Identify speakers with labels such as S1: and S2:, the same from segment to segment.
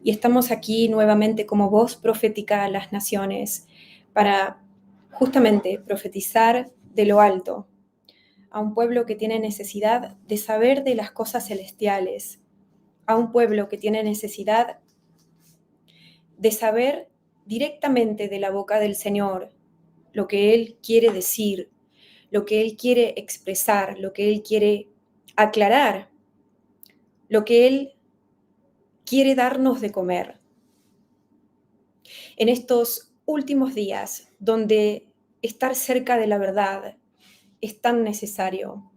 S1: y estamos aquí nuevamente como voz profética a las naciones para justamente profetizar de lo alto a un pueblo que tiene necesidad de saber de las cosas celestiales, a un pueblo que tiene necesidad de saber directamente de la boca del Señor lo que Él quiere decir, lo que Él quiere expresar, lo que Él quiere aclarar, lo que Él quiere darnos de comer. En estos últimos días, donde estar cerca de la verdad es tan necesario,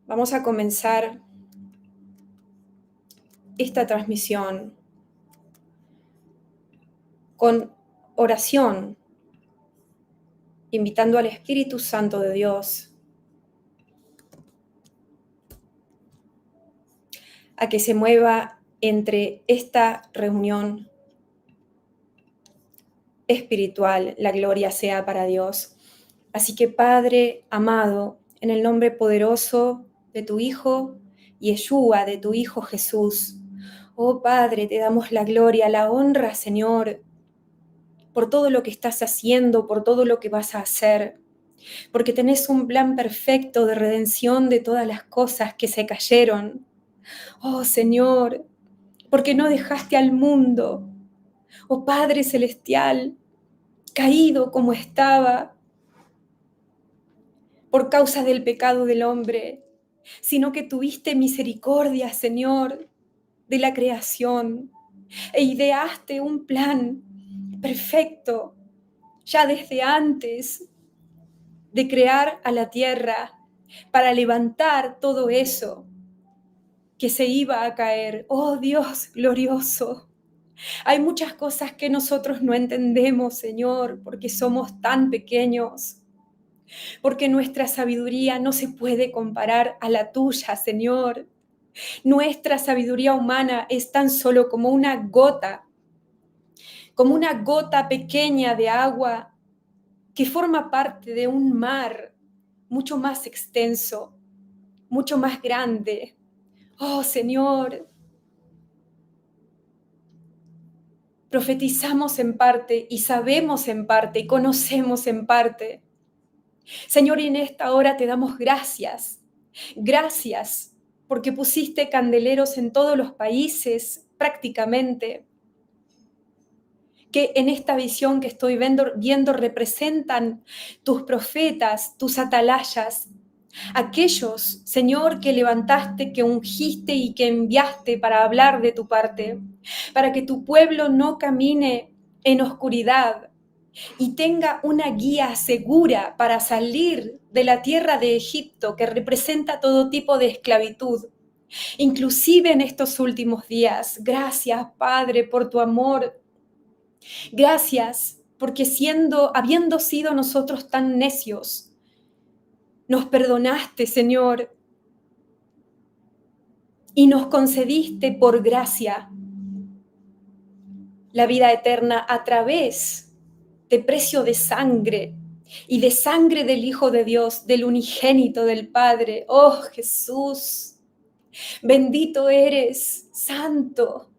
S1: vamos a comenzar esta transmisión con oración, invitando al Espíritu Santo de Dios a que se mueva entre esta reunión espiritual. La gloria sea para Dios. Así que, Padre amado, en el nombre poderoso de tu Hijo Yeshua, de tu Hijo Jesús, oh Padre, te damos la gloria, la honra, Señor, por todo lo que estás haciendo, por todo lo que vas a hacer, porque tenés un plan perfecto de redención de todas las cosas que se cayeron. Oh Señor, porque no dejaste al mundo, oh Padre Celestial, caído como estaba por causa del pecado del hombre, sino que tuviste misericordia, Señor, de la creación e ideaste un plan perfecto ya desde antes de crear a la tierra para levantar todo eso que se iba a caer. Oh Dios glorioso, hay muchas cosas que nosotros no entendemos, Señor, porque somos tan pequeños, porque nuestra sabiduría no se puede comparar a la tuya, Señor. Nuestra sabiduría humana es tan solo como una gota pequeña de agua que forma parte de un mar mucho más extenso, mucho más grande. Oh Señor, profetizamos en parte y sabemos en parte y conocemos en parte. Señor, y en esta hora te damos gracias. Gracias porque pusiste candeleros en todos los países prácticamente, que en esta visión que estoy viendo representan tus profetas, tus atalayas, aquellos, Señor, que levantaste, que ungiste y que enviaste para hablar de tu parte, para que tu pueblo no camine en oscuridad y tenga una guía segura para salir de la tierra de Egipto, que representa todo tipo de esclavitud, inclusive en estos últimos días. Gracias, Padre, por tu amor. Gracias, porque habiendo sido nosotros tan necios, nos perdonaste, Señor, y nos concediste por gracia la vida eterna a través de precio de sangre y de sangre del Hijo de Dios, del unigénito del Padre. Oh Jesús, bendito eres, santo,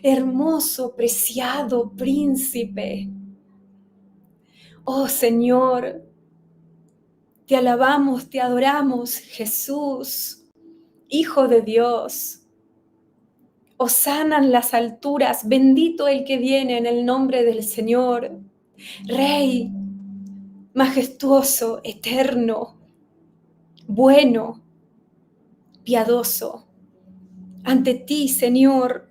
S1: hermoso, preciado príncipe. Oh Señor, te alabamos, te adoramos, Jesús, Hijo de Dios. Hosana en las alturas, bendito el que viene en el nombre del Señor. Rey, majestuoso, eterno, bueno, piadoso. Ante ti, Señor,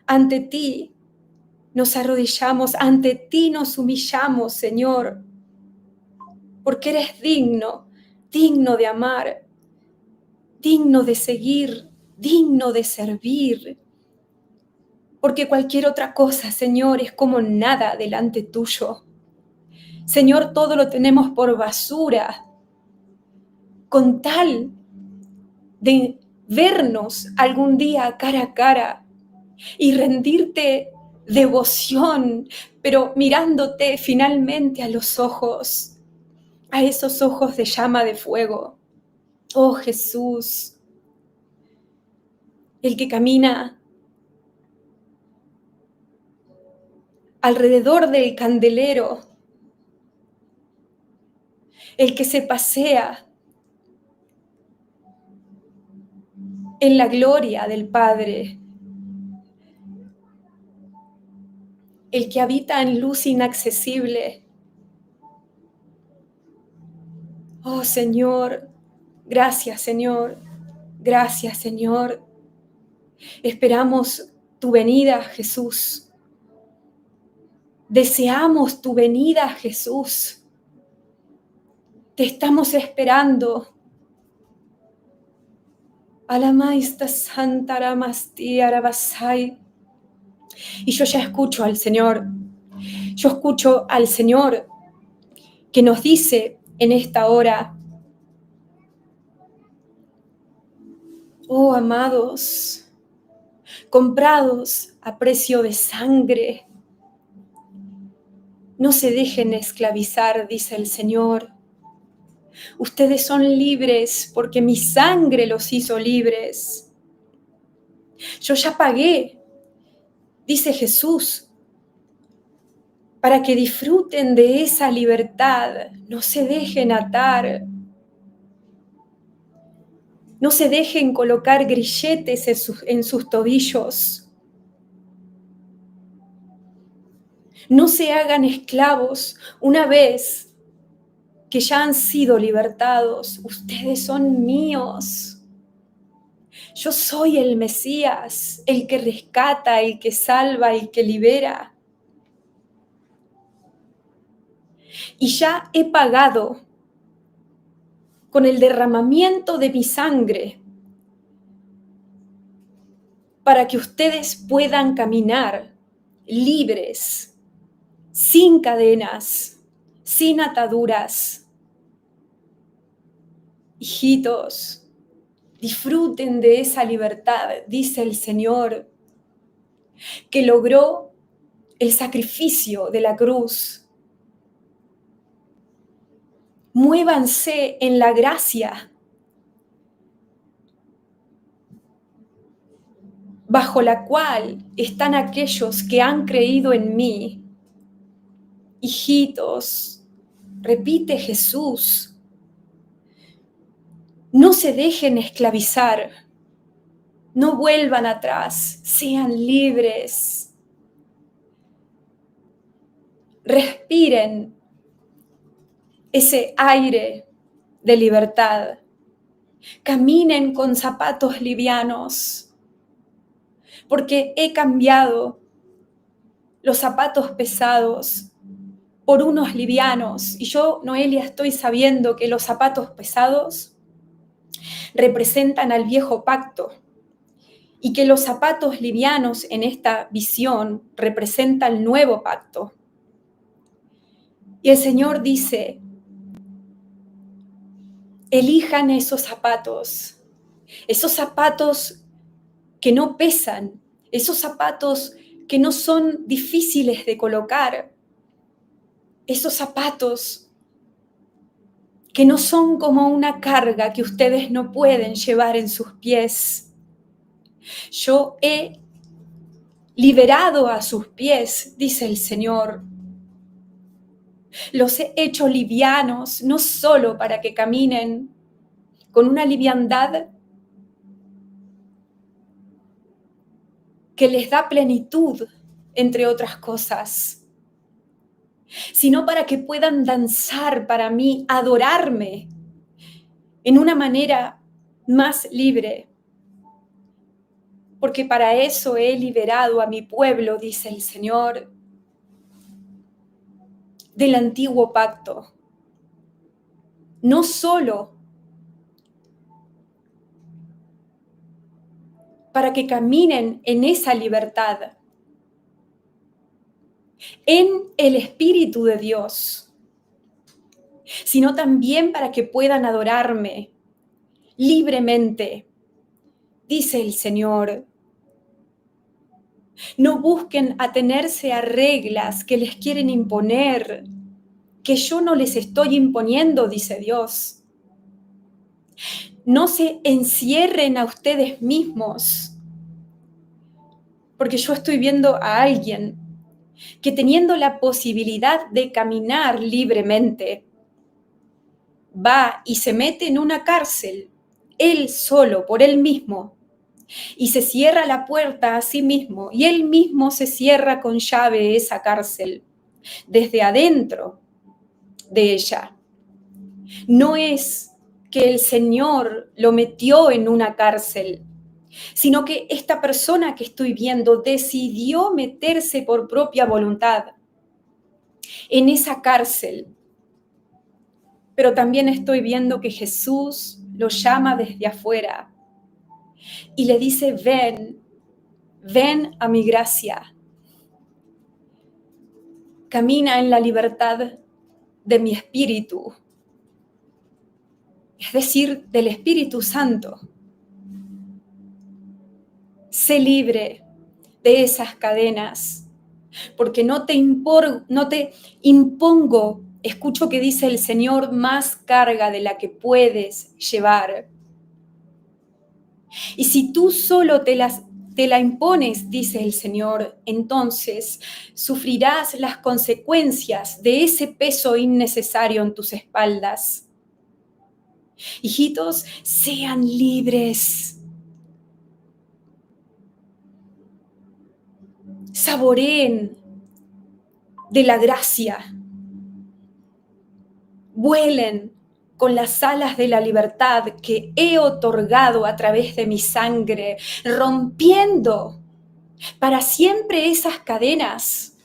S1: ante ti nos arrodillamos, ante ti nos humillamos, Señor, porque eres digno, digno de amar, digno de seguir, digno de servir, porque cualquier otra cosa, Señor, es como nada delante tuyo. Señor, todo lo tenemos por basura, con tal de vernos algún día cara a cara y rendirte devoción, pero mirándote finalmente a los ojos, a esos ojos de llama de fuego. Oh Jesús, el que camina alrededor del candelero, el que se pasea en la gloria del Padre, el que habita en luz inaccesible. Oh Señor, gracias Señor, gracias Señor. Esperamos tu venida, Jesús. Deseamos tu venida, Jesús. Te estamos esperando. Alamaista Santa Aramasti Arabasai. Y yo ya escucho al Señor. Yo escucho al Señor que nos dice en esta hora: oh amados, comprados a precio de sangre, no se dejen esclavizar, dice el Señor. Ustedes son libres porque mi sangre los hizo libres. Yo ya pagué, dice Jesús, para que disfruten de esa libertad. No se dejen atar. No se dejen colocar grilletes en sus tobillos. No se hagan esclavos una vez que ya han sido libertados. Ustedes son míos. Yo soy el Mesías, el que rescata, el que salva, el que libera. Y ya he pagado con el derramamiento de mi sangre para que ustedes puedan caminar libres, sin cadenas, sin ataduras. Hijitos, disfruten de esa libertad, dice el Señor, que logró el sacrificio de la cruz. Muévanse en la gracia bajo la cual están aquellos que han creído en mí. Hijitos, repite Jesús, no se dejen esclavizar, no vuelvan atrás, sean libres. Respiren ese aire de libertad. Caminen con zapatos livianos, porque he cambiado los zapatos pesados por unos livianos. Y yo, Noelia, estoy sabiendo que los zapatos pesados representan al viejo pacto y que los zapatos livianos en esta visión representan el nuevo pacto. Y el Señor dice: elijan esos zapatos que no pesan, esos zapatos que no son difíciles de colocar, esos zapatos que no son como una carga que ustedes no pueden llevar en sus pies. Yo he liberado a sus pies, dice el Señor. Los he hecho livianos, no solo para que caminen con una liviandad que les da plenitud, entre otras cosas, sino para que puedan danzar para mí, adorarme en una manera más libre. Porque para eso he liberado a mi pueblo, dice el Señor, del antiguo pacto. No solo para que caminen en esa libertad, en el Espíritu de Dios, sino también para que puedan adorarme libremente, dice el Señor. No busquen atenerse a reglas que les quieren imponer, que yo no les estoy imponiendo, dice Dios. No se encierren a ustedes mismos porque yo estoy viendo a alguien que teniendo la posibilidad de caminar libremente, va y se mete en una cárcel, él solo, por él mismo, y se cierra la puerta a sí mismo, y él mismo se cierra con llave esa cárcel, desde adentro de ella. No es que el Señor lo metió en una cárcel, sino que esta persona que estoy viendo decidió meterse por propia voluntad en esa cárcel. Pero también estoy viendo que Jesús lo llama desde afuera y le dice, ven, ven a mi gracia, camina en la libertad de mi espíritu, es decir, del Espíritu Santo. Sé libre de esas cadenas, porque no te impongo, escucho que dice el Señor, más carga de la que puedes llevar. Y si tú solo te la impones, dice el Señor, entonces sufrirás las consecuencias de ese peso innecesario en tus espaldas. Hijitos, sean libres. Saboreen de la gracia. Vuelen con las alas de la libertad que he otorgado a través de mi sangre, rompiendo para siempre esas cadenas.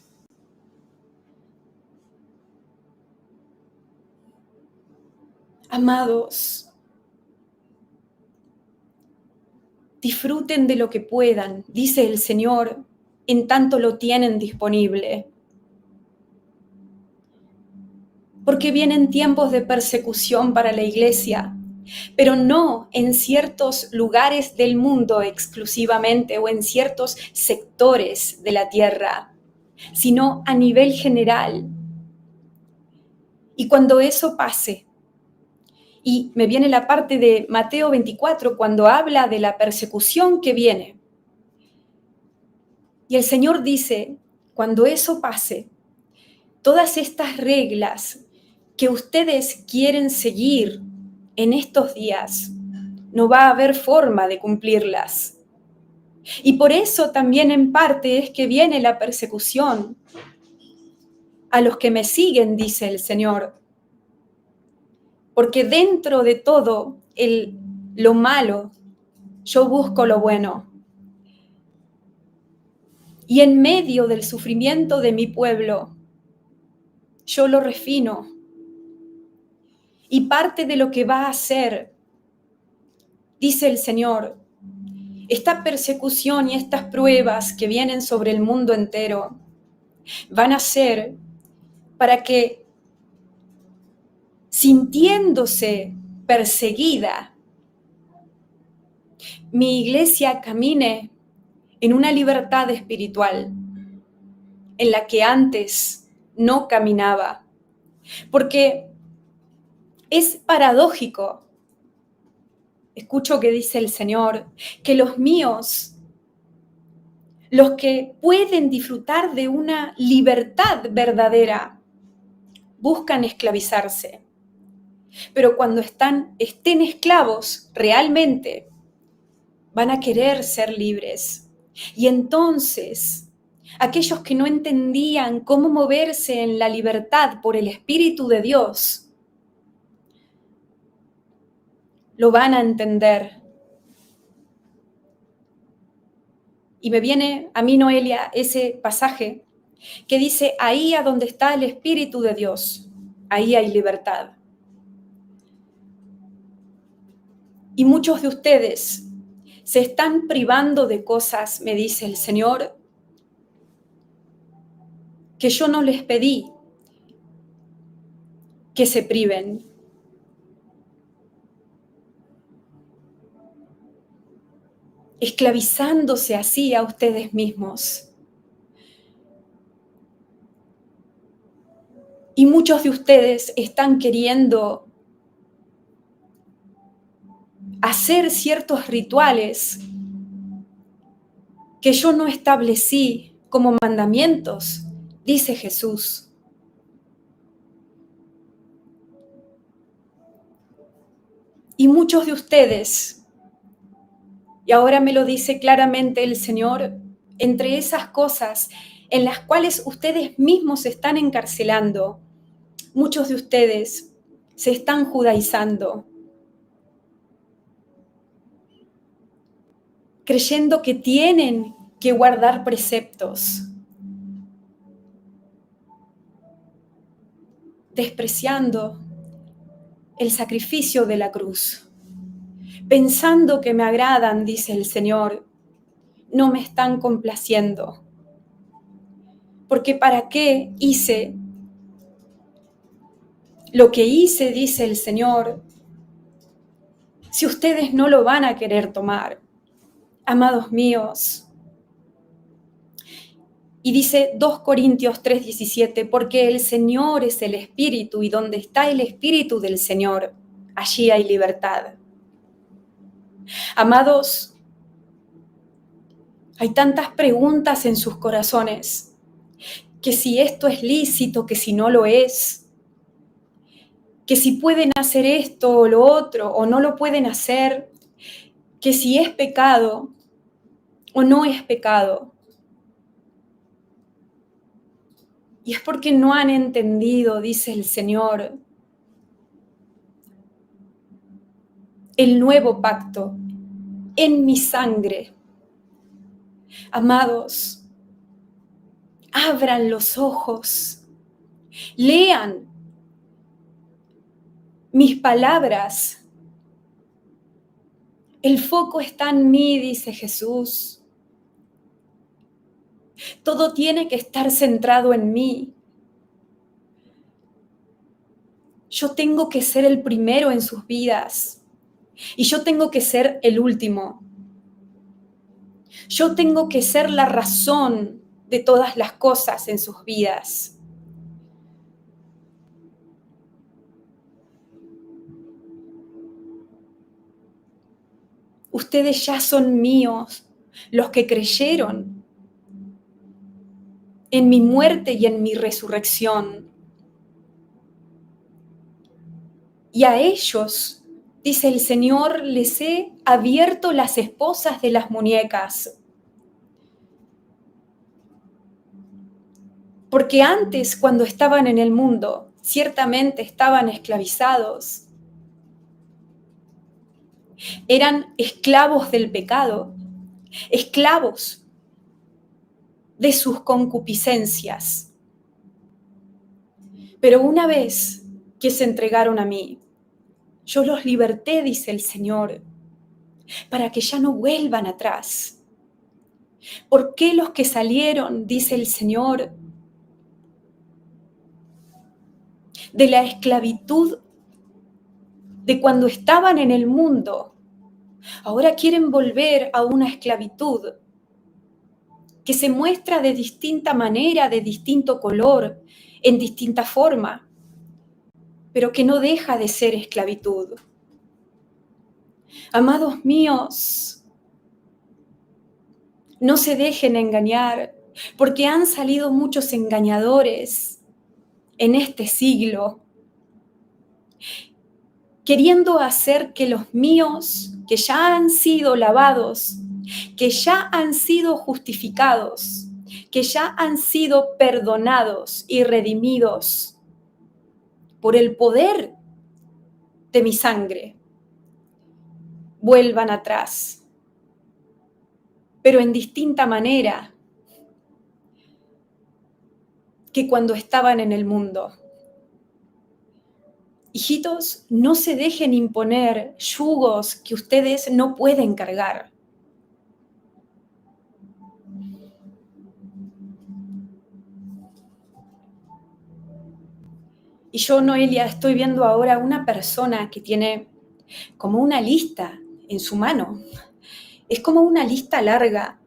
S1: Amados, disfruten de lo que puedan, dice el Señor, en tanto lo tienen disponible. Porque vienen tiempos de persecución para la iglesia, pero no en ciertos lugares del mundo exclusivamente o en ciertos sectores de la tierra, sino a nivel general. Y cuando eso pase, y me viene la parte de Mateo 24, cuando habla de la persecución que viene, y el Señor dice, cuando eso pase, todas estas reglas que ustedes quieren seguir en estos días, no va a haber forma de cumplirlas. Y por eso también en parte es que viene la persecución a los que me siguen, dice el Señor. Porque dentro de todo lo malo, yo busco lo bueno. Y en medio del sufrimiento de mi pueblo, yo lo refino. Y parte de lo que va a hacer, dice el Señor, esta persecución y estas pruebas que vienen sobre el mundo entero, van a ser para que, sintiéndose perseguida, mi iglesia camine en una libertad espiritual en la que antes no caminaba. Porque es paradójico, escucho que dice el Señor, que los míos, los que pueden disfrutar de una libertad verdadera, buscan esclavizarse. Pero cuando estén esclavos realmente, van a querer ser libres. Y entonces, aquellos que no entendían cómo moverse en la libertad por el Espíritu de Dios, lo van a entender. Y me viene a mí, Noelia, ese pasaje que dice, ahí a donde está el Espíritu de Dios, ahí hay libertad. Y muchos de ustedes se están privando de cosas, me dice el Señor, que yo no les pedí que se priven. Esclavizándose así a ustedes mismos. Y muchos de ustedes están queriendo hacer ciertos rituales que yo no establecí como mandamientos, dice Jesús. Y muchos de ustedes, y ahora me lo dice claramente el Señor, entre esas cosas en las cuales ustedes mismos se están encarcelando, muchos de ustedes se están judaizando, creyendo que tienen que guardar preceptos, despreciando el sacrificio de la cruz, pensando que me agradan, dice el Señor, no me están complaciendo. Porque ¿para qué hice lo que hice, dice el Señor, si ustedes no lo van a querer tomar? Amados míos. Y dice 2 Corintios 3:17, porque el Señor es el Espíritu, y donde está el Espíritu del Señor, allí hay libertad. Amados, hay tantas preguntas en sus corazones, que si esto es lícito, que si no lo es, que si pueden hacer esto o lo otro, o no lo pueden hacer, que si es pecado o no es pecado. Y es porque no han entendido, dice el Señor, el nuevo pacto en mi sangre. Amados, abran los ojos, lean mis palabras. El foco está en mí, dice Jesús. Todo tiene que estar centrado en mí. Yo tengo que ser el primero en sus vidas y yo tengo que ser el último. Yo tengo que ser la razón de todas las cosas en sus vidas. Ustedes ya son míos, los que creyeron en mi muerte y en mi resurrección. Y a ellos, dice el Señor, les he abierto las esposas de las muñecas. Porque antes, cuando estaban en el mundo, ciertamente estaban esclavizados. Eran esclavos del pecado, esclavos de sus concupiscencias. Pero una vez que se entregaron a mí, yo los liberté, dice el Señor, para que ya no vuelvan atrás. ¿Por qué los que salieron, dice el Señor, de la esclavitud de cuando estaban en el mundo, ahora quieren volver a una esclavitud que se muestra de distinta manera, de distinto color, en distinta forma, pero que no deja de ser esclavitud? Amados míos, no se dejen engañar, porque han salido muchos engañadores en este siglo, queriendo hacer que los míos, que ya han sido lavados, que ya han sido justificados, que ya han sido perdonados y redimidos por el poder de mi sangre, vuelvan atrás, pero en distinta manera que cuando estaban en el mundo. Hijitos, no se dejen imponer yugos que ustedes no pueden cargar. Y yo, Noelia, estoy viendo ahora una persona que tiene como una lista en su mano. Es como una lista larga.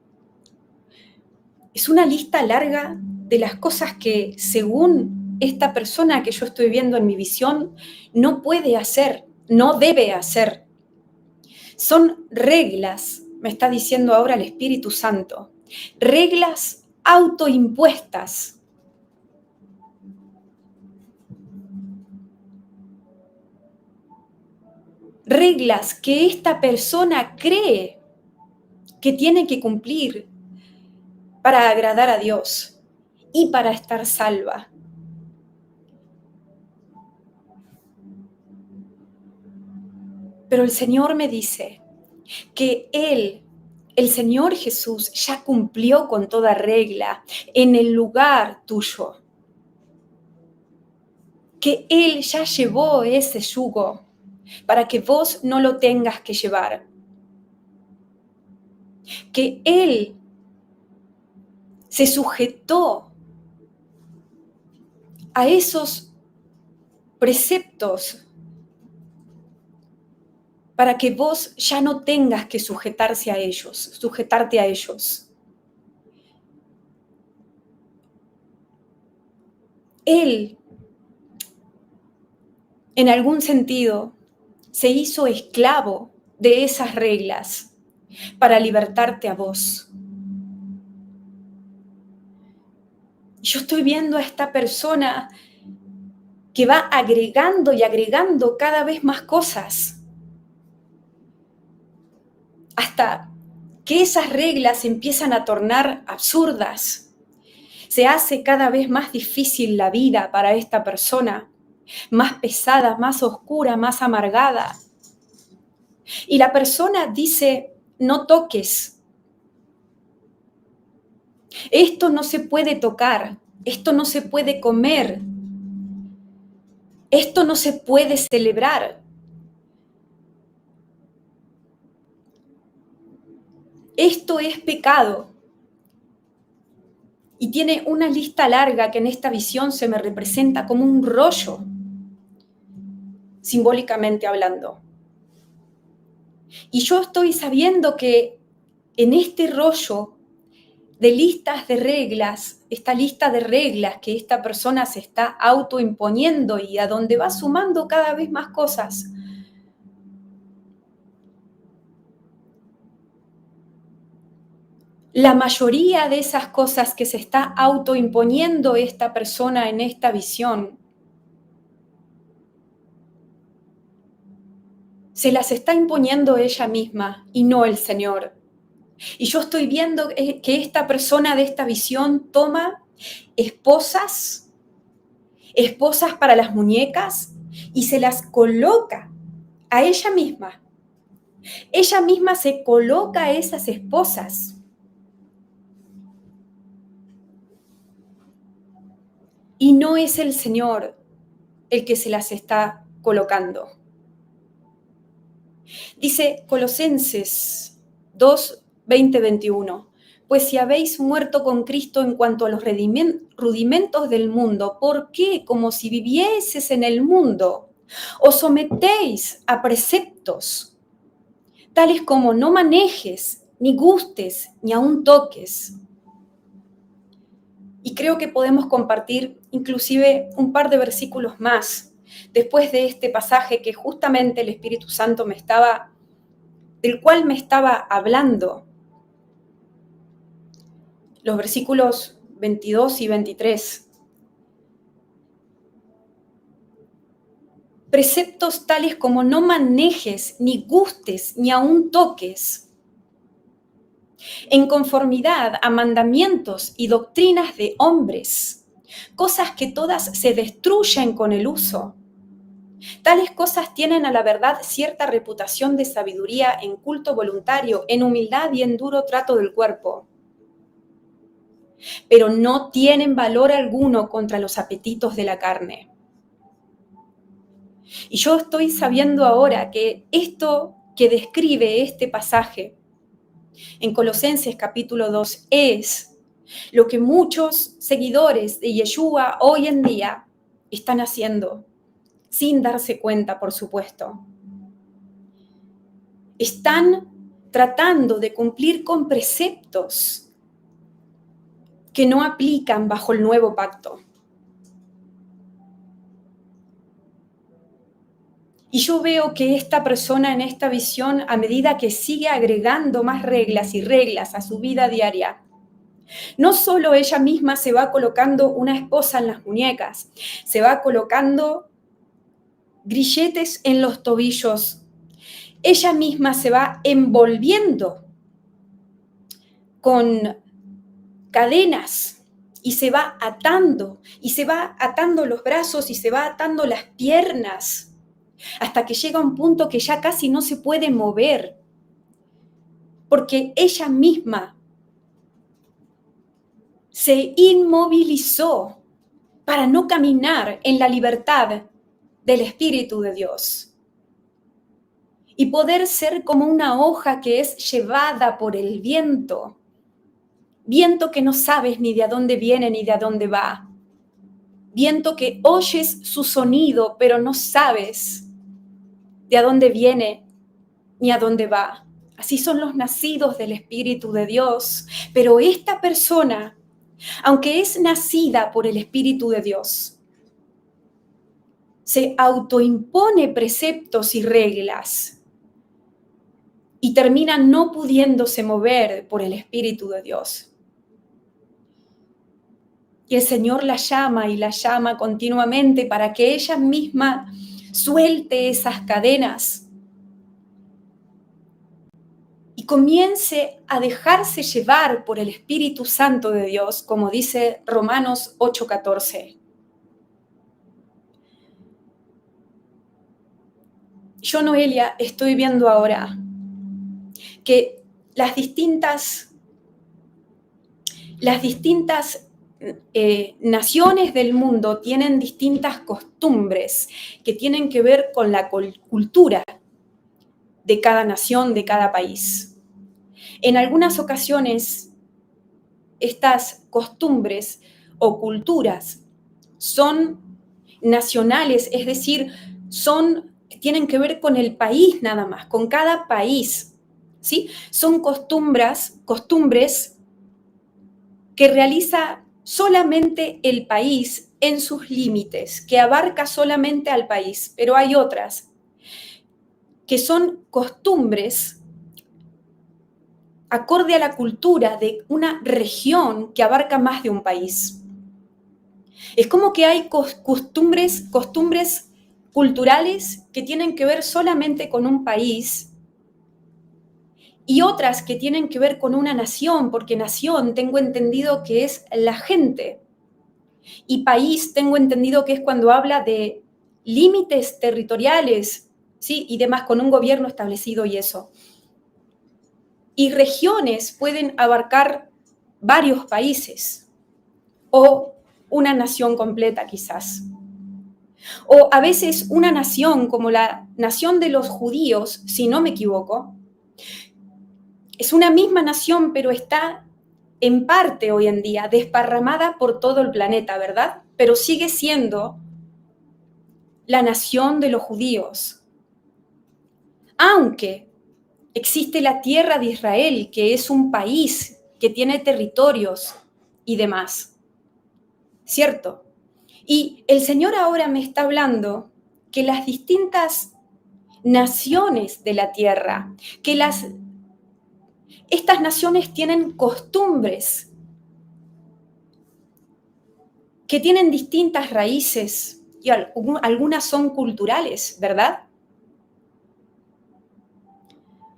S1: Es una lista larga de las cosas que, según esta persona que yo estoy viendo en mi visión, no puede hacer, no debe hacer. Son reglas, me está diciendo ahora el Espíritu Santo. reglas autoimpuestas, reglas que esta persona cree que tiene que cumplir para agradar a Dios y para estar salva. Pero el Señor me dice que Él, el Señor Jesús, ya cumplió con toda regla en el lugar tuyo. Que Él ya llevó ese yugo para que vos no lo tengas que llevar. Que Él se sujetó a esos preceptos para que vos ya no tengas que sujetarte a ellos. Él, en algún sentido, se hizo esclavo de esas reglas para libertarte a vos. Yo estoy viendo a esta persona que va agregando y agregando cada vez más cosas, hasta que esas reglas empiezan a tornar absurdas. Se hace cada vez más difícil la vida para esta persona, más pesada, más oscura, más amargada. Y la persona dice, no toques. Esto no se puede tocar, esto no se puede comer, esto no se puede celebrar. Esto es pecado. Y tiene una lista larga que en esta visión se me representa como un rollo, simbólicamente hablando. Y yo estoy sabiendo que en este rollo de listas de reglas, esta lista de reglas que esta persona se está autoimponiendo y a donde va sumando cada vez más cosas, la mayoría de esas cosas que se está autoimponiendo esta persona en esta visión, se las está imponiendo ella misma y no el Señor. Y yo estoy viendo que esta persona de esta visión toma esposas para las muñecas y se las coloca a ella misma. Ella misma se coloca a esas esposas. Y no es el Señor el que se las está colocando. Dice Colosenses 2, 20, 21. Pues si habéis muerto con Cristo en cuanto a los rudimentos del mundo, ¿por qué, como si vivieses en el mundo, os sometéis a preceptos tales como no manejes, ni gustes, ni aun toques? Y creo que podemos compartir inclusive un par de versículos más después de este pasaje que justamente el Espíritu Santo del cual me estaba hablando. Los versículos 22 y 23. Preceptos tales como no manejes, ni gustes, ni aun toques, en conformidad a mandamientos y doctrinas de hombres, cosas que todas se destruyen con el uso. Tales cosas tienen a la verdad cierta reputación de sabiduría en culto voluntario, en humildad y en duro trato del cuerpo, pero no tienen valor alguno contra los apetitos de la carne. Y yo estoy sabiendo ahora que esto que describe este pasaje en Colosenses capítulo 2 es lo que muchos seguidores de Yeshua hoy en día están haciendo, sin darse cuenta, por supuesto. Están tratando de cumplir con preceptos que no aplican bajo el nuevo pacto. Y yo veo que esta persona en esta visión, a medida que sigue agregando más reglas y reglas a su vida diaria, No solo ella misma se va colocando una esposa en las muñecas, se va colocando grilletes en los tobillos. Ella misma se va envolviendo con cadenas y se va atando, y se va atando los brazos y se va atando las piernas, hasta que llega un punto que ya casi no se puede mover, porque ella misma se inmovilizó para no caminar en la libertad del Espíritu de Dios y poder ser como una hoja que es llevada por el viento, viento que no sabes ni de a dónde viene ni de a dónde va, viento que oyes su sonido pero no sabes de a dónde viene ni a dónde va. Así son los nacidos del Espíritu de Dios, pero esta persona, aunque es nacida por el Espíritu de Dios, se autoimpone preceptos y reglas y termina no pudiéndose mover por el Espíritu de Dios. Y el Señor la llama y la llama continuamente para que ella misma suelte esas cadenas y comience a dejarse llevar por el Espíritu Santo de Dios, como dice Romanos 8:14. Yo, Noelia, estoy viendo ahora que las distintas naciones del mundo tienen distintas costumbres que tienen que ver con la cultura de cada nación, de cada país. En algunas ocasiones, estas costumbres o culturas son nacionales, es decir, tienen que ver con el país nada más, con cada país, ¿sí? Son costumbres que realiza solamente el país en sus límites, que abarca solamente al país, pero hay otras que son costumbres acorde a la cultura de una región que abarca más de un país. Es como que hay costumbres culturales que tienen que ver solamente con un país y otras que tienen que ver con una nación, porque nación tengo entendido que es la gente y país tengo entendido que es cuando habla de límites territoriales, ¿sí? Y demás, con un gobierno establecido y eso. Y regiones pueden abarcar varios países o una nación completa quizás. O a veces una nación como la nación de los judíos, si no me equivoco, es una misma nación, pero está en parte hoy en día desparramada por todo el planeta, ¿verdad? Pero sigue siendo la nación de los judíos. Aunque existe la tierra de Israel, que es un país que tiene territorios y demás, ¿cierto? Y el Señor ahora me está hablando que las distintas naciones de la tierra, que estas naciones tienen costumbres, que tienen distintas raíces y algunas son culturales, ¿verdad?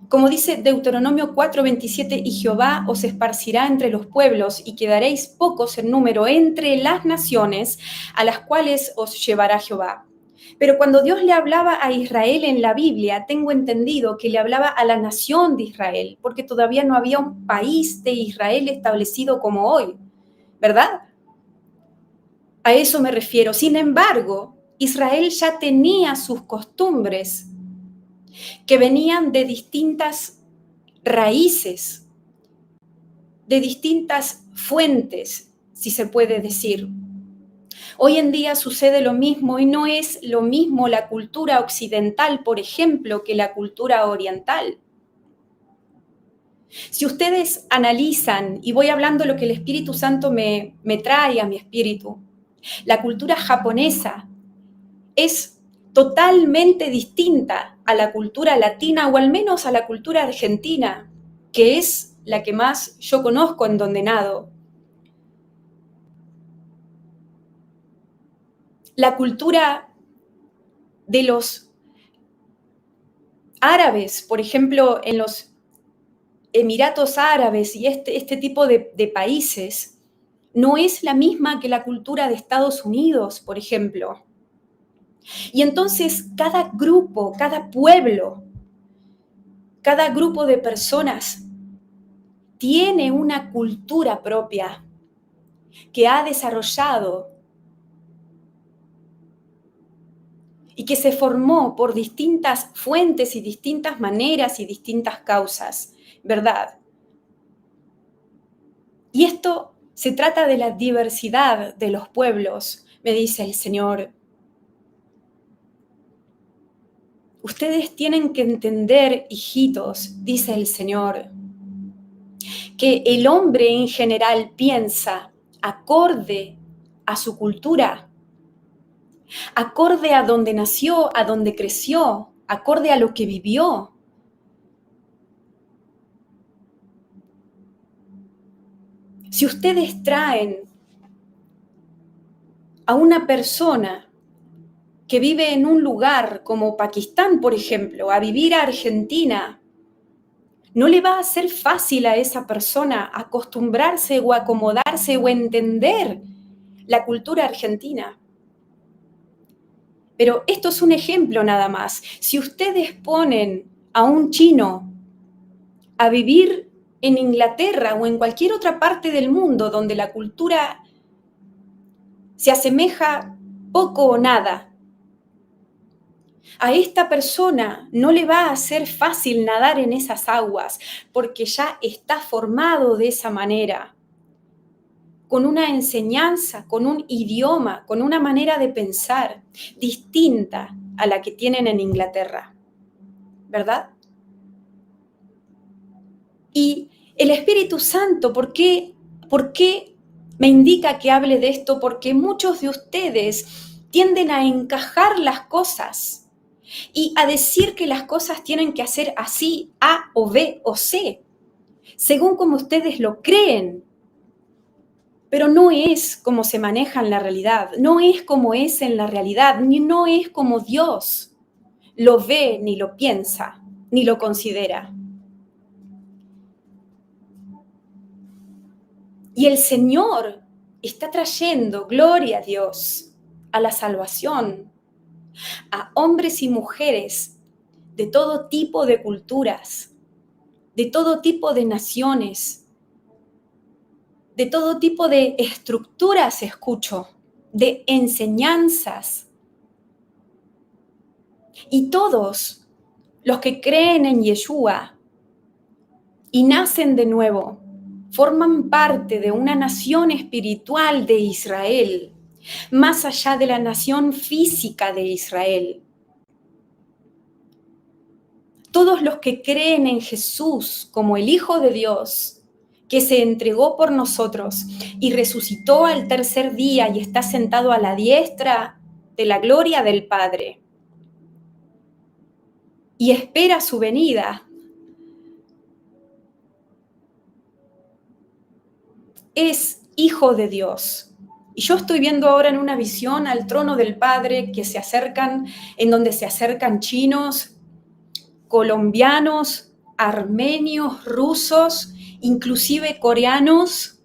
S1: Como dice Deuteronomio 4:27, y Jehová os esparcirá entre los pueblos y quedaréis pocos en número entre las naciones a las cuales os llevará Jehová. Pero cuando Dios le hablaba a Israel en la Biblia, tengo entendido que le hablaba a la nación de Israel, porque todavía no había un país de Israel establecido como hoy, ¿verdad? A eso me refiero. Sin embargo, Israel ya tenía sus costumbres que venían de distintas raíces, de distintas fuentes, si se puede decir. Hoy en día sucede lo mismo y no es lo mismo la cultura occidental, por ejemplo, que la cultura oriental. Si ustedes analizan, y voy hablando lo que el Espíritu Santo me trae a mi espíritu, la cultura japonesa es totalmente distinta a la cultura latina o al menos a la cultura argentina, que es la que más yo conozco en donde nado. la cultura de los árabes, por ejemplo, en los Emiratos Árabes y este tipo de países, no es la misma que la cultura de Estados Unidos, por ejemplo. Y entonces cada grupo, cada pueblo, cada grupo de personas tiene una cultura propia que ha desarrollado y que se formó por distintas fuentes y distintas maneras y distintas causas, ¿verdad? Y esto se trata de la diversidad de los pueblos, me dice el Señor. Ustedes tienen que entender, hijitos, dice el Señor, que el hombre en general piensa acorde a su cultura, acorde a donde nació, a donde creció, acorde a lo que vivió. Si ustedes traen a una persona que vive en un lugar como Pakistán, por ejemplo, a vivir a Argentina, no le va a ser fácil a esa persona acostumbrarse o acomodarse o entender la cultura argentina. Pero esto es un ejemplo nada más. Si ustedes ponen a un chino a vivir en Inglaterra o en cualquier otra parte del mundo donde la cultura se asemeja poco o nada, a esta persona no le va a ser fácil nadar en esas aguas porque ya está formado de esa manera, con una enseñanza, con un idioma, con una manera de pensar distinta a la que tienen en Inglaterra, ¿verdad? Y el Espíritu Santo, ¿por qué me indica que hable de esto? Porque muchos de ustedes tienden a encajar las cosas y a decir que las cosas tienen que hacer así, A o B o C, según como ustedes lo creen. Pero no es como se maneja en la realidad, no es como es en la realidad, ni no es como Dios lo ve, ni lo piensa, ni lo considera. Y el Señor está trayendo, gloria a Dios, a la salvación, a hombres y mujeres de todo tipo de culturas, de todo tipo de naciones, de todo tipo de estructuras, escucho, de enseñanzas. Y todos los que creen en Yeshua y nacen de nuevo, forman parte de una nación espiritual de Israel, más allá de la nación física de Israel. Todos los que creen en Jesús como el Hijo de Dios, que se entregó por nosotros y resucitó al tercer día y está sentado a la diestra de la gloria del Padre y espera su venida, es hijo de Dios. Y yo estoy viendo ahora en una visión al trono del Padre que se acercan, en donde se acercan chinos, colombianos, armenios, rusos, inclusive coreanos.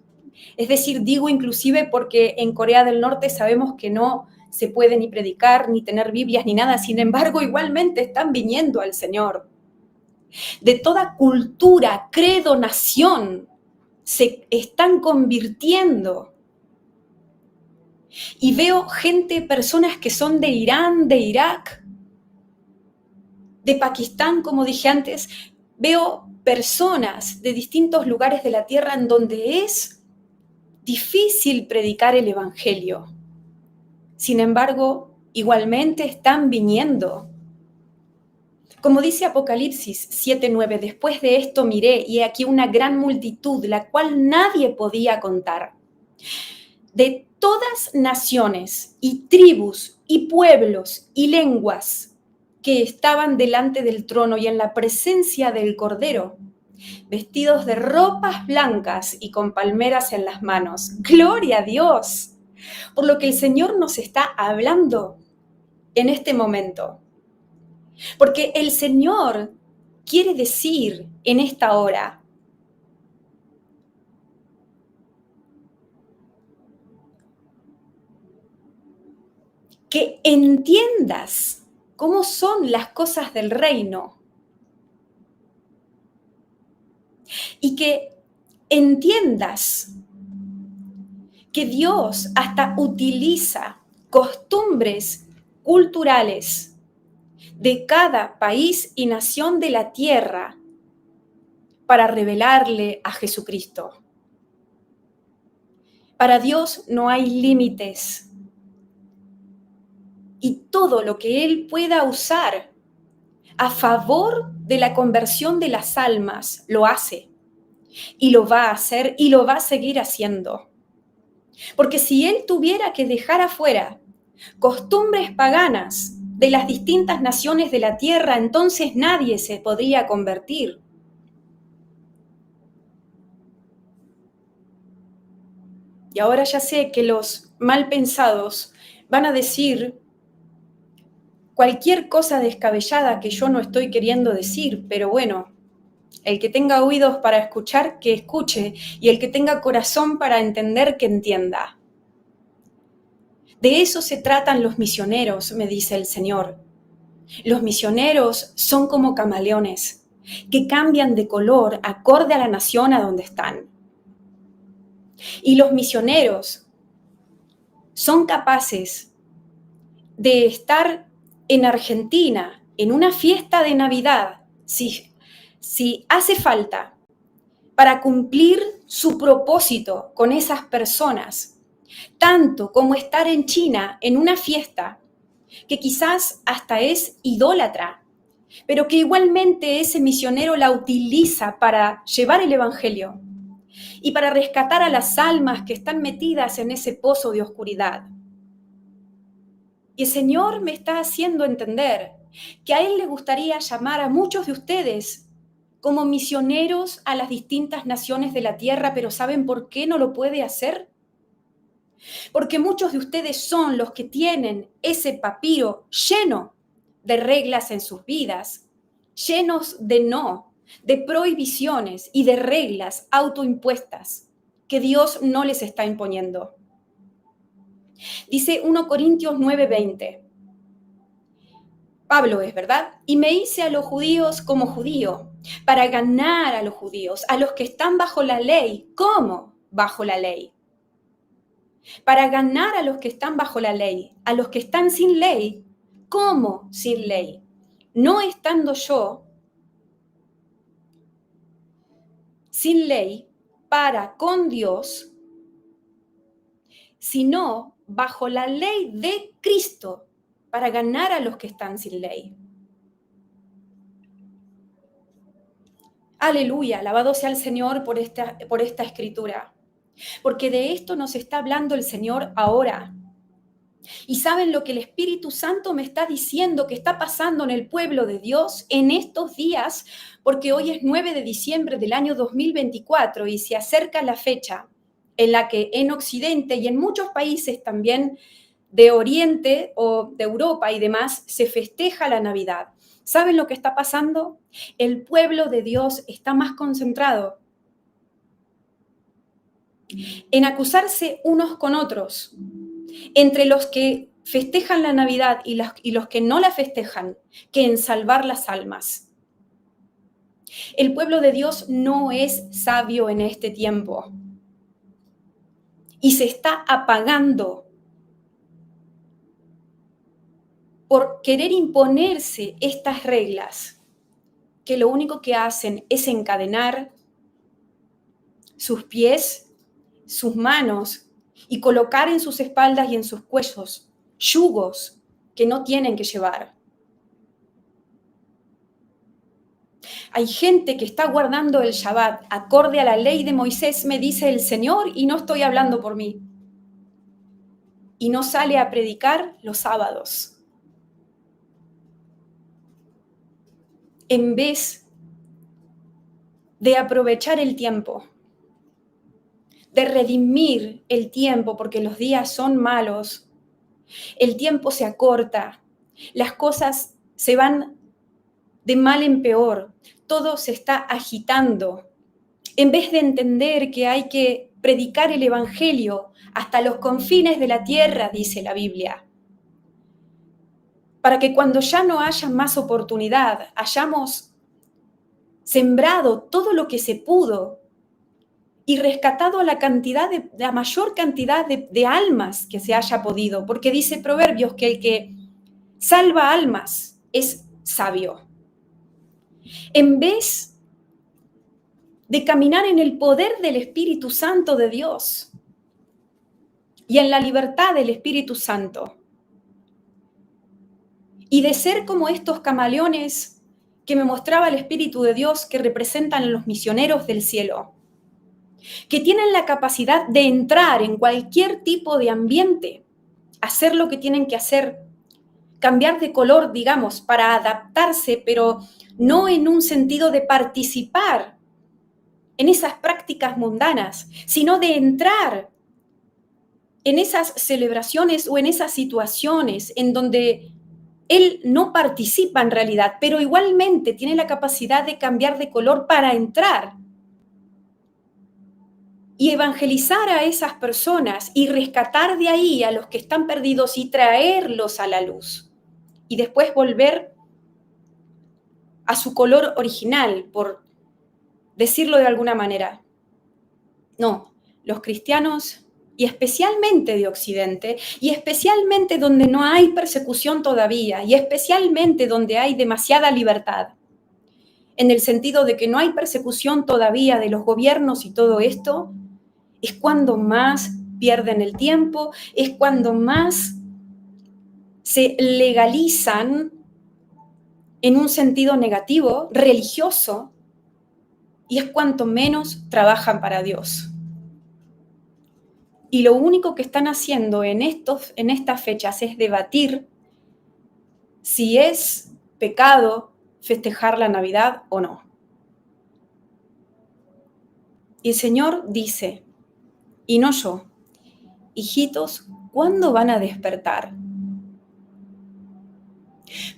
S1: Es decir, digo inclusive porque en Corea del Norte sabemos que no se puede ni predicar, ni tener Biblias, ni nada. Sin embargo, igualmente están viniendo al Señor. De toda cultura, credo, nación, se están convirtiendo. Y veo gente, personas que son de Irán, de Irak, de Pakistán, como dije antes. Veo personas de distintos lugares de la tierra en donde es difícil predicar el Evangelio. Sin embargo, igualmente están viniendo. Como dice Apocalipsis 7:9, después de esto miré y he aquí una gran multitud, la cual nadie podía contar, de todas naciones y tribus y pueblos y lenguas que estaban delante del trono y en la presencia del Cordero, vestidos de ropas blancas y con palmeras en las manos. ¡Gloria a Dios! por lo que el Señor nos está hablando en este momento. Porque el Señor quiere decir en esta hora: que entiendas cómo son las cosas del reino y que entiendas que Dios hasta utiliza costumbres culturales de cada país y nación de la tierra para revelarle a Jesucristo. Para Dios no hay límites y todo lo que Él pueda usar a favor de la conversión de las almas lo hace y lo va a hacer y lo va a seguir haciendo. Porque si Él tuviera que dejar afuera costumbres paganas de las distintas naciones de la tierra, entonces nadie se podría convertir. Y ahora ya sé que los mal pensados van a decir cualquier cosa descabellada que yo no estoy queriendo decir, pero bueno, el que tenga oídos para escuchar, que escuche, y el que tenga corazón para entender, que entienda. De eso se tratan los misioneros, me dice el Señor. Los misioneros son como camaleones, que cambian de color acorde a la nación a donde están. Y los misioneros son capaces de estar en Argentina en una fiesta de Navidad, si hace falta, para cumplir su propósito con esas personas, tanto como estar en China en una fiesta que quizás hasta es idólatra, pero que igualmente ese misionero la utiliza para llevar el evangelio y para rescatar a las almas que están metidas en ese pozo de oscuridad. Y el Señor me está haciendo entender que a Él le gustaría llamar a muchos de ustedes como misioneros a las distintas naciones de la tierra, pero ¿saben por qué no lo puede hacer? Porque muchos de ustedes son los que tienen ese papiro lleno de reglas en sus vidas, llenos de no, de prohibiciones y de reglas autoimpuestas que Dios no les está imponiendo. Dice 1 Corintios 9:20. Pablo es, ¿verdad? Y me hice a los judíos como judío, para ganar a los judíos, a los que están bajo la ley. ¿Cómo bajo la ley? Para ganar a los que están bajo la ley, a los que están sin ley. ¿Cómo sin ley? No estando yo sin ley para con Dios, sino bajo la ley de Cristo para ganar a los que están sin ley. Aleluya, alabado sea el Señor por esta escritura, porque de esto nos está hablando el Señor ahora. Y saben lo que el Espíritu Santo me está diciendo que está pasando en el pueblo de Dios en estos días, porque hoy es 9 de diciembre del año 2024 y se acerca la fecha en la que en Occidente y en muchos países también de Oriente o de Europa y demás se festeja la Navidad. ¿Saben lo que está pasando? El pueblo de Dios está más concentrado en acusarse unos con otros, entre los que festejan la Navidad y los que no la festejan, que en salvar las almas. El pueblo de Dios no es sabio en este tiempo y se está apagando por querer imponerse estas reglas que lo único que hacen es encadenar sus pies, sus manos y colocar en sus espaldas y en sus cuellos yugos que no tienen que llevar. Hay gente que está guardando el Shabbat acorde a la ley de Moisés, me dice el Señor, y no estoy hablando por mí. Y no sale a predicar los sábados. En vez de aprovechar el tiempo, de redimir el tiempo, porque los días son malos, el tiempo se acorta, las cosas se van de mal en peor, todo se está agitando. En vez de entender que hay que predicar el Evangelio hasta los confines de la tierra, dice la Biblia, para que cuando ya no haya más oportunidad, hayamos sembrado todo lo que se pudo y rescatado a la mayor cantidad de almas que se haya podido, porque dice Proverbios que el que salva almas es sabio. En vez de caminar en el poder del Espíritu Santo de Dios y en la libertad del Espíritu Santo, y de ser como estos camaleones que me mostraba el Espíritu de Dios que representan a los misioneros del cielo, que tienen la capacidad de entrar en cualquier tipo de ambiente, hacer lo que tienen que hacer, cambiar de color, digamos, para adaptarse, pero no en un sentido de participar en esas prácticas mundanas, sino de entrar en esas celebraciones o en esas situaciones en donde él no participa en realidad, pero igualmente tiene la capacidad de cambiar de color para entrar y evangelizar a esas personas y rescatar de ahí a los que están perdidos y traerlos a la luz. Y después volver a su color original, por decirlo de alguna manera. No, los cristianos, y especialmente de Occidente, y especialmente donde no hay persecución todavía, y especialmente donde hay demasiada libertad, en el sentido de que no hay persecución todavía de los gobiernos y todo esto, es cuando más pierden el tiempo, es cuando más se legalizan en un sentido negativo, religioso, y es cuanto menos trabajan para Dios. Y lo único que están haciendo en estas fechas es debatir si es pecado festejar la Navidad o no. Y el Señor dice, y no yo, hijitos, ¿cuándo van a despertar?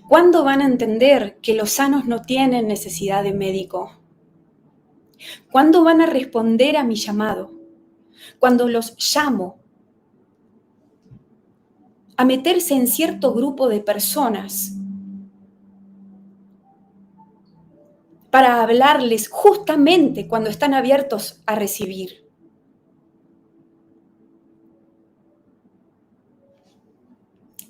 S1: ¿Cuándo van a entender que los sanos no tienen necesidad de médico? ¿Cuándo van a responder a mi llamado? Cuando los llamo a meterse en cierto grupo de personas para hablarles justamente cuando están abiertos a recibir.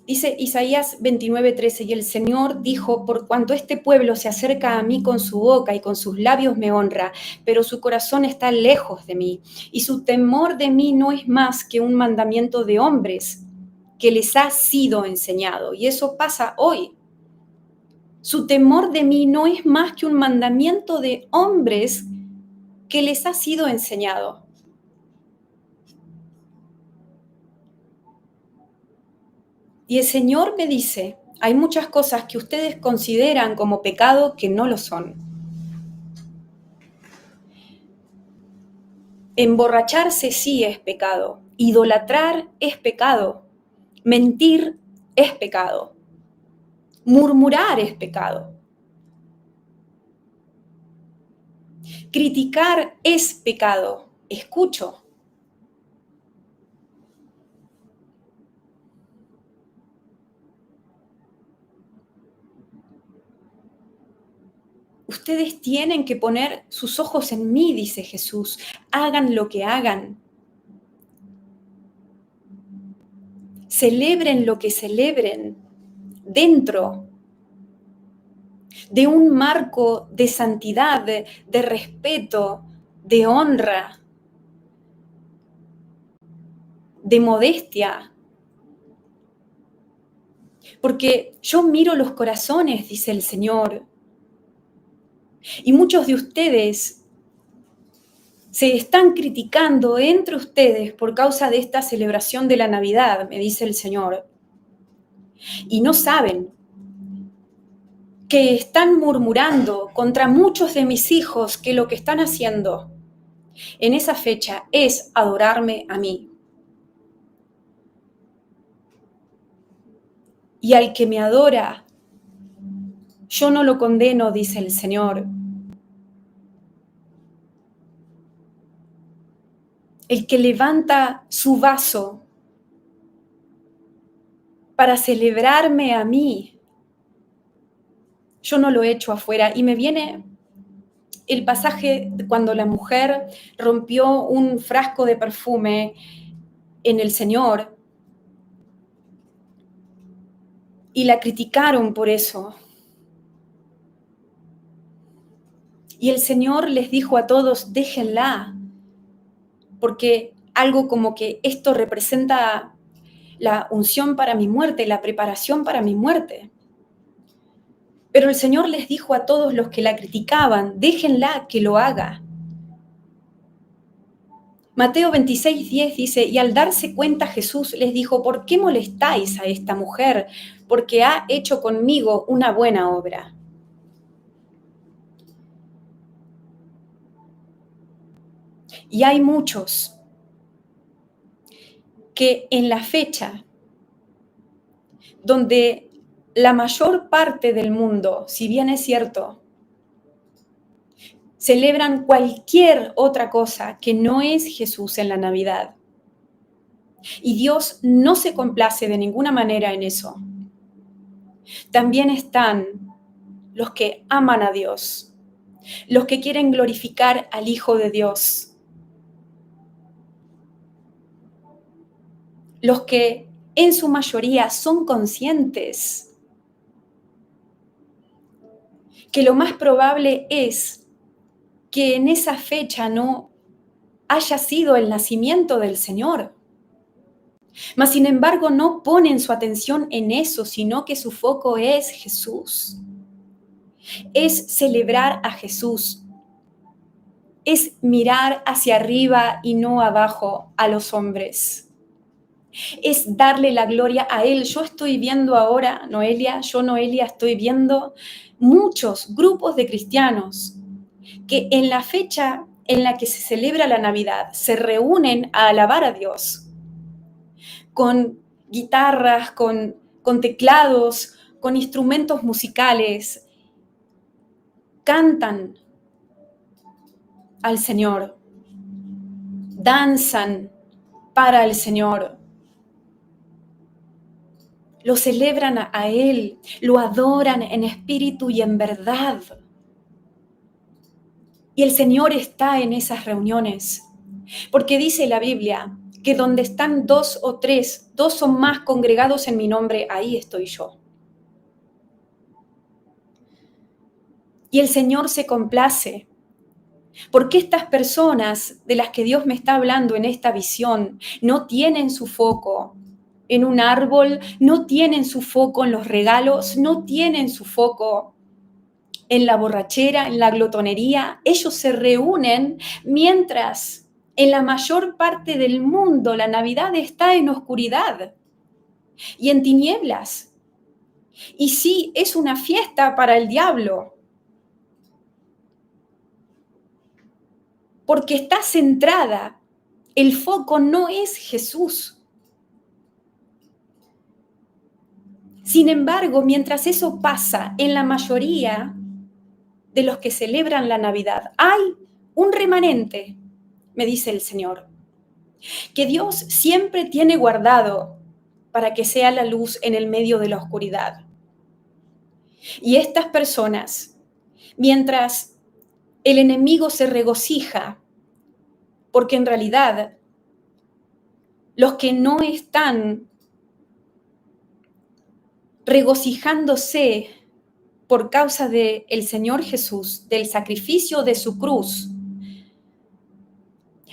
S1: Dice Isaías 29:13, y el Señor dijo, por cuanto este pueblo se acerca a mí con su boca y con sus labios me honra, pero su corazón está lejos de mí, y su temor de mí no es más que un mandamiento de hombres que les ha sido enseñado. Y eso pasa hoy. Su temor de mí no es más que un mandamiento de hombres que les ha sido enseñado. Y el Señor me dice, hay muchas cosas que ustedes consideran como pecado que no lo son. Emborracharse sí es pecado, idolatrar es pecado, mentir es pecado, murmurar es pecado, criticar es pecado, escucho. Ustedes tienen que poner sus ojos en mí, dice Jesús. Hagan lo que hagan. Celebren lo que celebren dentro de un marco de santidad, de respeto, de honra, de modestia. Porque yo miro los corazones, dice el Señor. Y muchos de ustedes se están criticando entre ustedes por causa de esta celebración de la Navidad, me dice el Señor. Y no saben que están murmurando contra muchos de mis hijos que lo que están haciendo en esa fecha es adorarme a mí. Y al que me adora, yo no lo condeno, dice el Señor. El que levanta su vaso para celebrarme a mí, yo no lo echo afuera. Y me viene el pasaje cuando la mujer rompió un frasco de perfume en el Señor y la criticaron por eso. Y el Señor les dijo a todos, déjenla, porque algo como que esto representa la unción para mi muerte, la preparación para mi muerte. Pero el Señor les dijo a todos los que la criticaban, déjenla que lo haga. Mateo 26:10 dice, y al darse cuenta Jesús les dijo, ¿por qué molestáis a esta mujer? Porque ha hecho conmigo una buena obra. Y hay muchos que en la fecha donde la mayor parte del mundo, si bien es cierto, celebran cualquier otra cosa que no es Jesús en la Navidad. Y Dios no se complace de ninguna manera en eso. También están los que aman a Dios, los que quieren glorificar al Hijo de Dios, los que en su mayoría son conscientes que lo más probable es que en esa fecha no haya sido el nacimiento del Señor. Mas, sin embargo, no ponen su atención en eso, sino que su foco es Jesús. Es celebrar a Jesús. Es mirar hacia arriba y no abajo a los hombres. Es darle la gloria a Él. Yo estoy viendo ahora, Noelia, estoy viendo muchos grupos de cristianos que en la fecha en la que se celebra la Navidad se reúnen a alabar a Dios con guitarras, con teclados, con instrumentos musicales, cantan al Señor, danzan para el Señor, lo celebran a Él, lo adoran en espíritu y en verdad. Y el Señor está en esas reuniones, porque dice la Biblia que donde están dos o tres, dos son más congregados en mi nombre, ahí estoy yo. Y el Señor se complace, porque estas personas de las que Dios me está hablando en esta visión no tienen su foco en un árbol, no tienen su foco en los regalos, no tienen su foco en la borrachera, en la glotonería. Ellos se reúnen mientras en la mayor parte del mundo la Navidad está en oscuridad y en tinieblas. Y sí, es una fiesta para el diablo, porque está centrada, el foco no es Jesús. Sin embargo, mientras eso pasa en la mayoría de los que celebran la Navidad, hay un remanente, me dice el Señor, que Dios siempre tiene guardado para que sea la luz en el medio de la oscuridad. Y estas personas, mientras el enemigo se regocija, porque en realidad los que no están regocijándose por causa del Señor Jesús, del sacrificio de su cruz,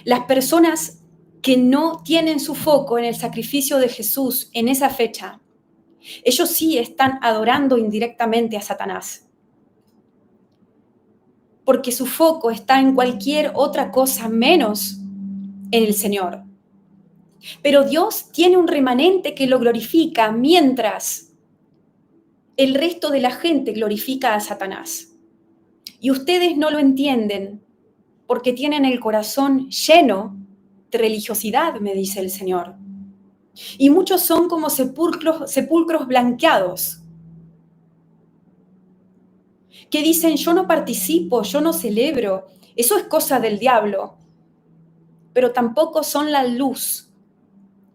S1: las personas que no tienen su foco en el sacrificio de Jesús en esa fecha, ellos sí están adorando indirectamente a Satanás, porque su foco está en cualquier otra cosa menos en el Señor. Pero Dios tiene un remanente que lo glorifica mientras el resto de la gente glorifica a Satanás. Y ustedes no lo entienden, porque tienen el corazón lleno de religiosidad, me dice el Señor. Y muchos son como sepulcros blanqueados, que dicen, yo no participo, yo no celebro, eso es cosa del diablo, pero tampoco son la luz,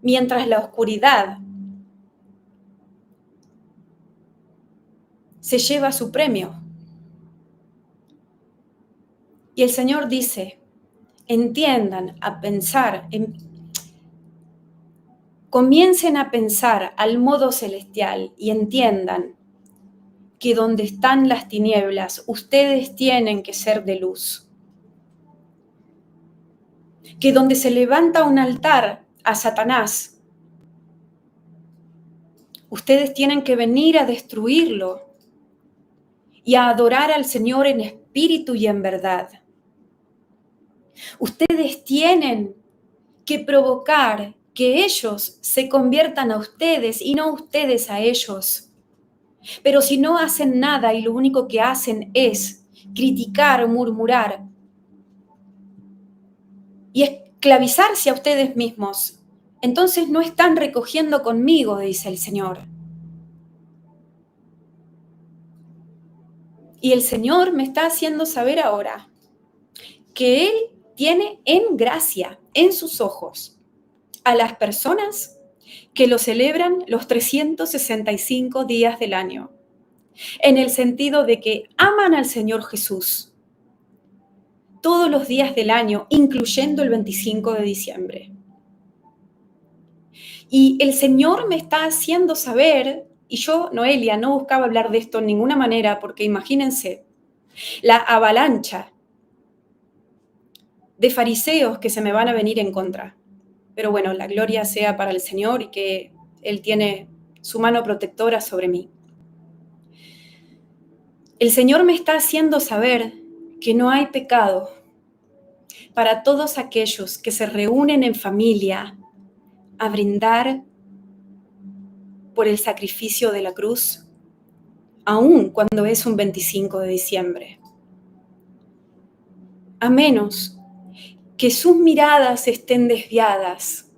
S1: mientras la oscuridad se lleva su premio. Y el Señor dice, entiendan a pensar, comiencen a pensar al modo celestial y entiendan que donde están las tinieblas, ustedes tienen que ser de luz. Que donde se levanta un altar a Satanás, ustedes tienen que venir a destruirlo y a adorar al Señor en espíritu y en verdad. Ustedes tienen que provocar que ellos se conviertan a ustedes y no ustedes a ellos. Pero si no hacen nada y lo único que hacen es criticar, murmurar y esclavizarse a ustedes mismos, entonces no están recogiendo conmigo, dice el Señor. Y el Señor me está haciendo saber ahora que Él tiene en gracia, en sus ojos, a las personas que lo celebran los 365 días del año, en el sentido de que aman al Señor Jesús todos los días del año, incluyendo el 25 de diciembre. Y el Señor me está haciendo saber, y yo, Noelia, no buscaba hablar de esto en ninguna manera, porque imagínense, la avalancha de fariseos que se me van a venir en contra. Pero bueno, la gloria sea para el Señor y que Él tiene su mano protectora sobre mí. El Señor me está haciendo saber que no hay pecado para todos aquellos que se reúnen en familia a brindar por el sacrificio de la cruz, aun cuando es un 25 de diciembre. A menos que sus miradas estén desviadas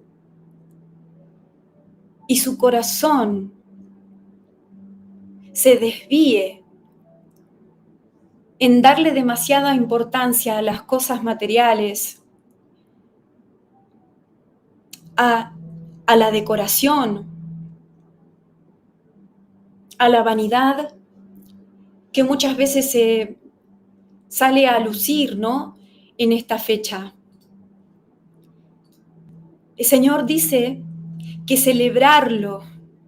S1: y su corazón se desvíe en darle demasiada importancia a las cosas materiales, a la decoración, a la vanidad que muchas veces se sale a lucir, ¿no?, en esta fecha. El Señor dice que celebrarlo,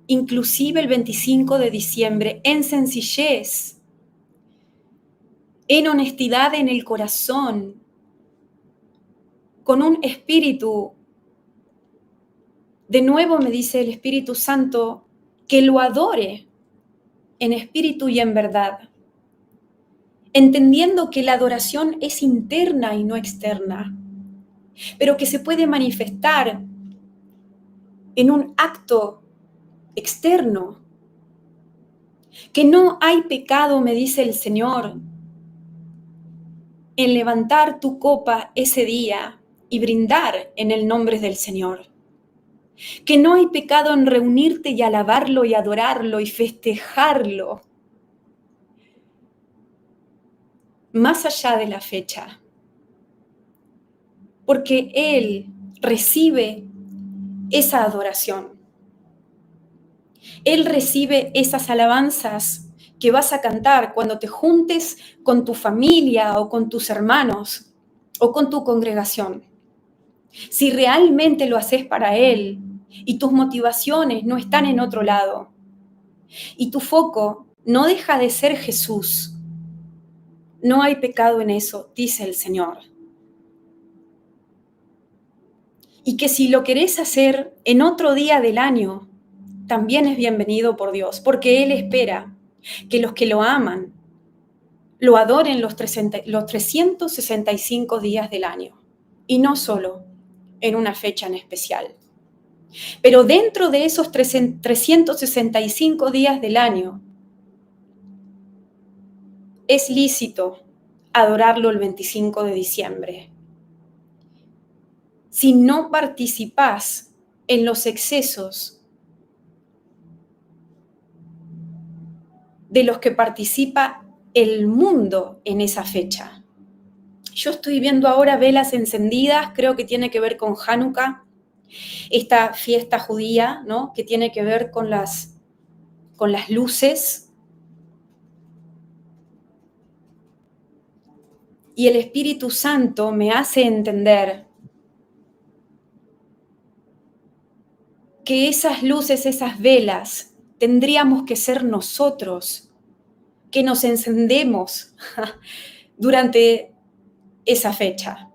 S1: inclusive el 25 de diciembre, en sencillez, en honestidad en el corazón, con un espíritu, de nuevo me dice el Espíritu Santo, que lo adore en espíritu y en verdad, entendiendo que la adoración es interna y no externa, pero que se puede manifestar en un acto externo, que no hay pecado, me dice el Señor, en levantar tu copa ese día y brindar en el nombre del Señor. Que no hay pecado en reunirte y alabarlo y adorarlo y festejarlo más allá de la fecha. Porque Él recibe esa adoración. Él recibe esas alabanzas que vas a cantar cuando te juntes con tu familia o con tus hermanos o con tu congregación. Si realmente lo haces para Él y tus motivaciones no están en otro lado y tu foco no deja de ser Jesús, no hay pecado en eso, dice el Señor. Y que si lo querés hacer en otro día del año, también es bienvenido por Dios, porque Él espera que los que lo aman lo adoren los 365 días del año, y no solo en una fecha en especial. Pero dentro de esos 365 días del año, es lícito adorarlo el 25 de diciembre. Si no participás en los excesos de los que participa el mundo en esa fecha. Yo estoy viendo ahora velas encendidas, creo que tiene que ver con Hanukkah, esta fiesta judía, ¿no? Que tiene que ver con las luces. Y el Espíritu Santo me hace entender que esas luces, esas velas, tendríamos que ser nosotros que nos encendemos durante esa fecha.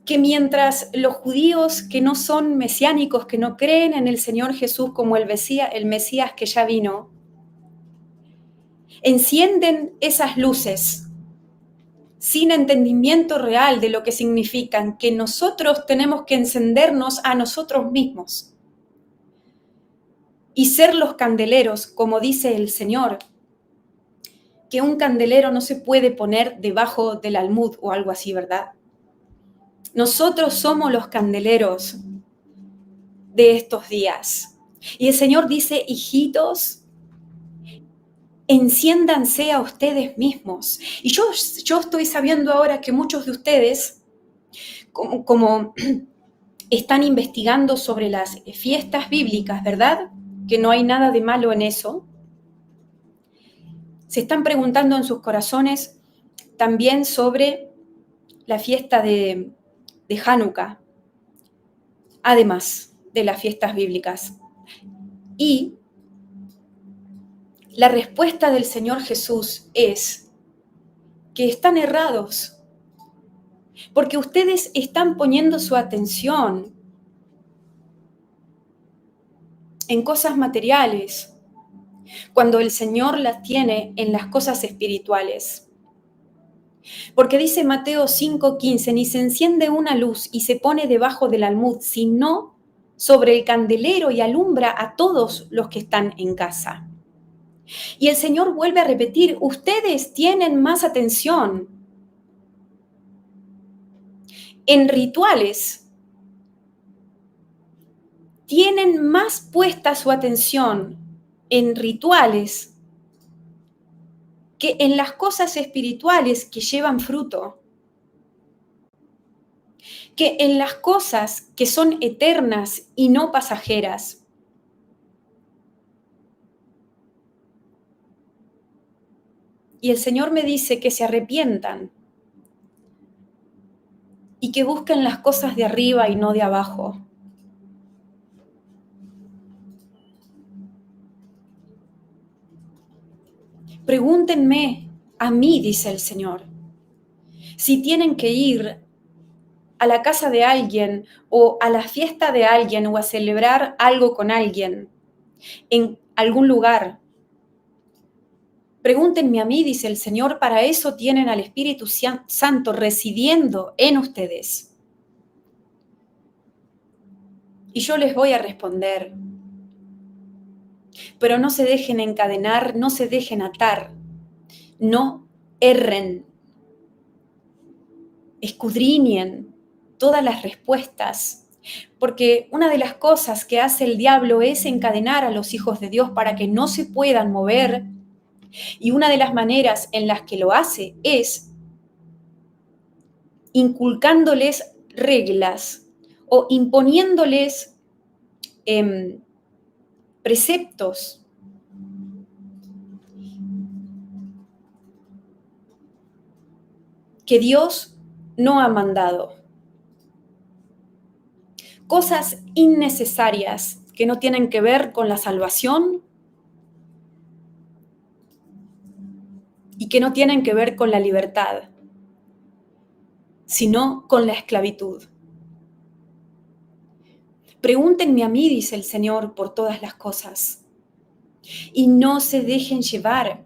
S1: Que mientras los judíos que no son mesiánicos, que no creen en el Señor Jesús como el Mesías que ya vino, encienden esas luces sin entendimiento real de lo que significan, que nosotros tenemos que encendernos a nosotros mismos y ser los candeleros, como dice el Señor, que un candelero no se puede poner debajo del almud o algo así, ¿verdad? Nosotros somos los candeleros de estos días. Y el Señor dice, hijitos, enciéndanse a ustedes mismos. Y yo estoy sabiendo ahora que muchos de ustedes, como están investigando sobre las fiestas bíblicas, ¿verdad? Que no hay nada de malo en eso. Se están preguntando en sus corazones también sobre la fiesta de Hanukkah, además de las fiestas bíblicas. Y la respuesta del Señor Jesús es que están errados, porque ustedes están poniendo su atención en cosas materiales, cuando el Señor las tiene en las cosas espirituales. Porque dice Mateo 5:15, ni se enciende una luz y se pone debajo del almud, sino sobre el candelero y alumbra a todos los que están en casa. Y el Señor vuelve a repetir, ustedes tienen más atención en rituales, tienen más puesta su atención en rituales que en las cosas espirituales que llevan fruto, que en las cosas que son eternas y no pasajeras. Y el Señor me dice que se arrepientan y que busquen las cosas de arriba y no de abajo. Pregúntenme a mí, dice el Señor, si tienen que ir a la casa de alguien o a la fiesta de alguien o a celebrar algo con alguien en algún lugar. Pregúntenme a mí, dice el Señor, para eso tienen al Espíritu Santo residiendo en ustedes. Y yo les voy a responder. Pero no se dejen encadenar, no se dejen atar, no erren, escudriñen todas las respuestas, porque una de las cosas que hace el diablo es encadenar a los hijos de Dios para que no se puedan mover, y una de las maneras en las que lo hace es inculcándoles reglas o imponiéndoles preceptos que Dios no ha mandado. Cosas innecesarias que no tienen que ver con la salvación y que no tienen que ver con la libertad, sino con la esclavitud. Pregúntenme a mí, dice el Señor, por todas las cosas, y no se dejen llevar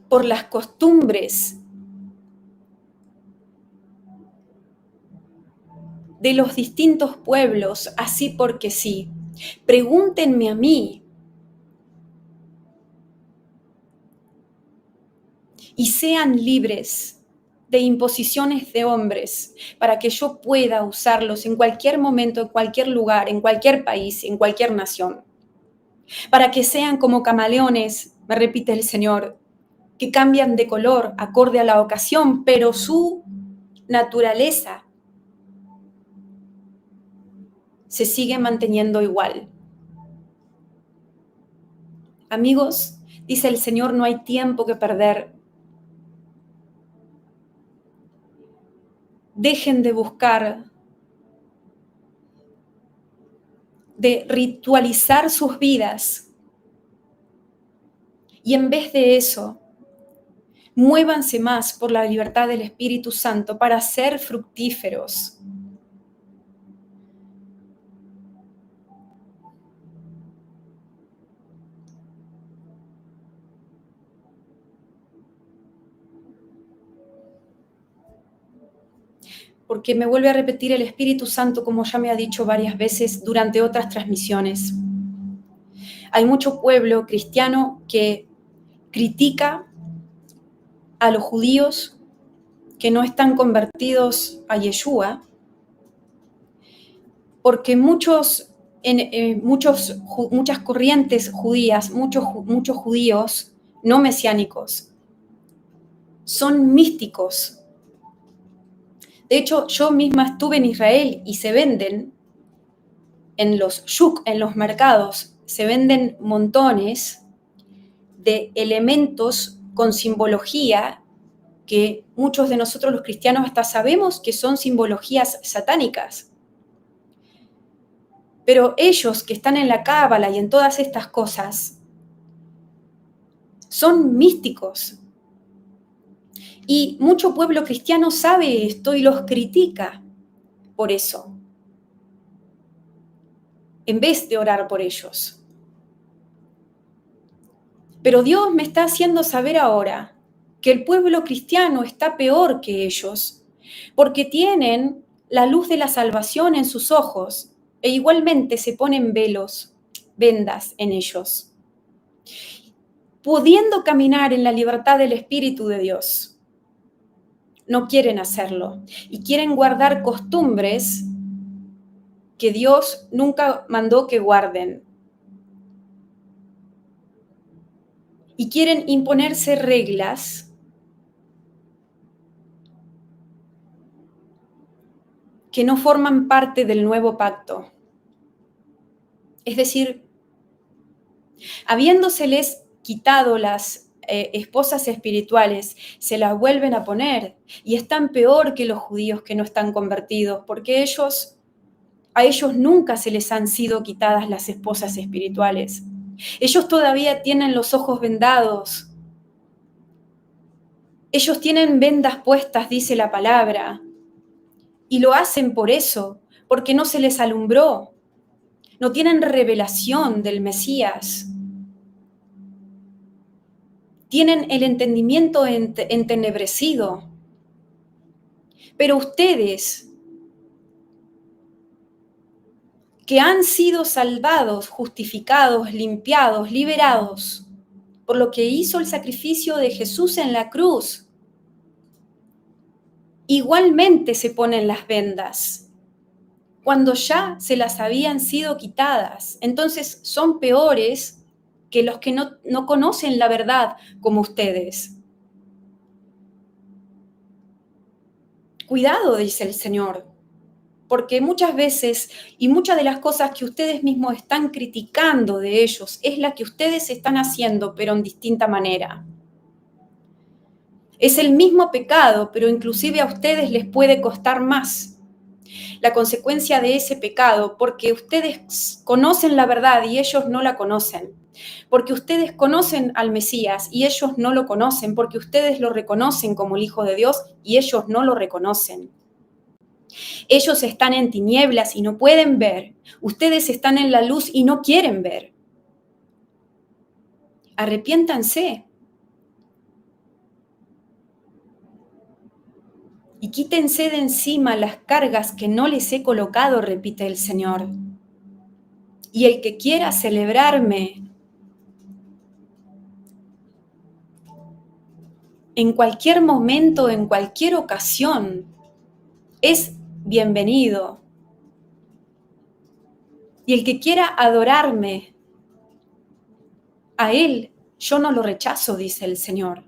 S1: por las costumbres de los distintos pueblos, así porque sí. Pregúntenme a mí y sean libres de imposiciones de hombres para que yo pueda usarlos en cualquier momento, en cualquier lugar, en cualquier país, en cualquier nación. Para que sean como camaleones, me repite el Señor, que cambian de color acorde a la ocasión, pero su naturaleza se sigue manteniendo igual. Amigos, dice el Señor, no hay tiempo que perder. Dejen de buscar, de ritualizar sus vidas y en vez de eso, muévanse más por la libertad del Espíritu Santo para ser fructíferos. Porque me vuelve a repetir el Espíritu Santo, como ya me ha dicho varias veces durante otras transmisiones. Hay mucho pueblo cristiano que critica a los judíos que no están convertidos a Yeshua, porque muchas corrientes judías, muchos judíos no mesiánicos, son místicos. De hecho, yo misma estuve en Israel y se venden en los shuk, en los mercados, se venden montones de elementos con simbología que muchos de nosotros los cristianos hasta sabemos que son simbologías satánicas. Pero ellos que están en la cábala y en todas estas cosas son místicos. Y mucho pueblo cristiano sabe esto y los critica por eso, en vez de orar por ellos. Pero Dios me está haciendo saber ahora que el pueblo cristiano está peor que ellos, porque tienen la luz de la salvación en sus ojos e igualmente se ponen vendas en ellos, pudiendo caminar en la libertad del Espíritu de Dios. No quieren hacerlo y quieren guardar costumbres que Dios nunca mandó que guarden. Y quieren imponerse reglas que no forman parte del nuevo pacto. Es decir, habiéndoseles quitado las esposas espirituales, se las vuelven a poner y están peor que los judíos que no están convertidos, porque a ellos nunca se les han sido quitadas las esposas espirituales. Ellos todavía tienen los ojos vendados. Ellos tienen vendas puestas, dice la palabra, y lo hacen por eso, porque no se les alumbró. No tienen revelación del Mesías. Tienen el entendimiento entenebrecido. Pero ustedes, que han sido salvados, justificados, limpiados, liberados, por lo que hizo el sacrificio de Jesús en la cruz, igualmente se ponen las vendas, cuando ya se las habían sido quitadas. Entonces son peores que los que no conocen la verdad como ustedes. Cuidado, dice el Señor, porque muchas veces y muchas de las cosas que ustedes mismos están criticando de ellos es la que ustedes están haciendo, pero en distinta manera. Es el mismo pecado, pero inclusive a ustedes les puede costar más la consecuencia de ese pecado, porque ustedes conocen la verdad y ellos no la conocen, porque ustedes conocen al Mesías y ellos no lo conocen, porque ustedes lo reconocen como el Hijo de Dios y ellos no lo reconocen. Ellos están en tinieblas y no pueden ver, ustedes están en la luz y no quieren ver. Arrepiéntanse y quítense de encima las cargas que no les he colocado, repite el Señor. Y el que quiera celebrarme en cualquier momento, en cualquier ocasión, es bienvenido. Y el que quiera adorarme, a él yo no lo rechazo, dice el Señor.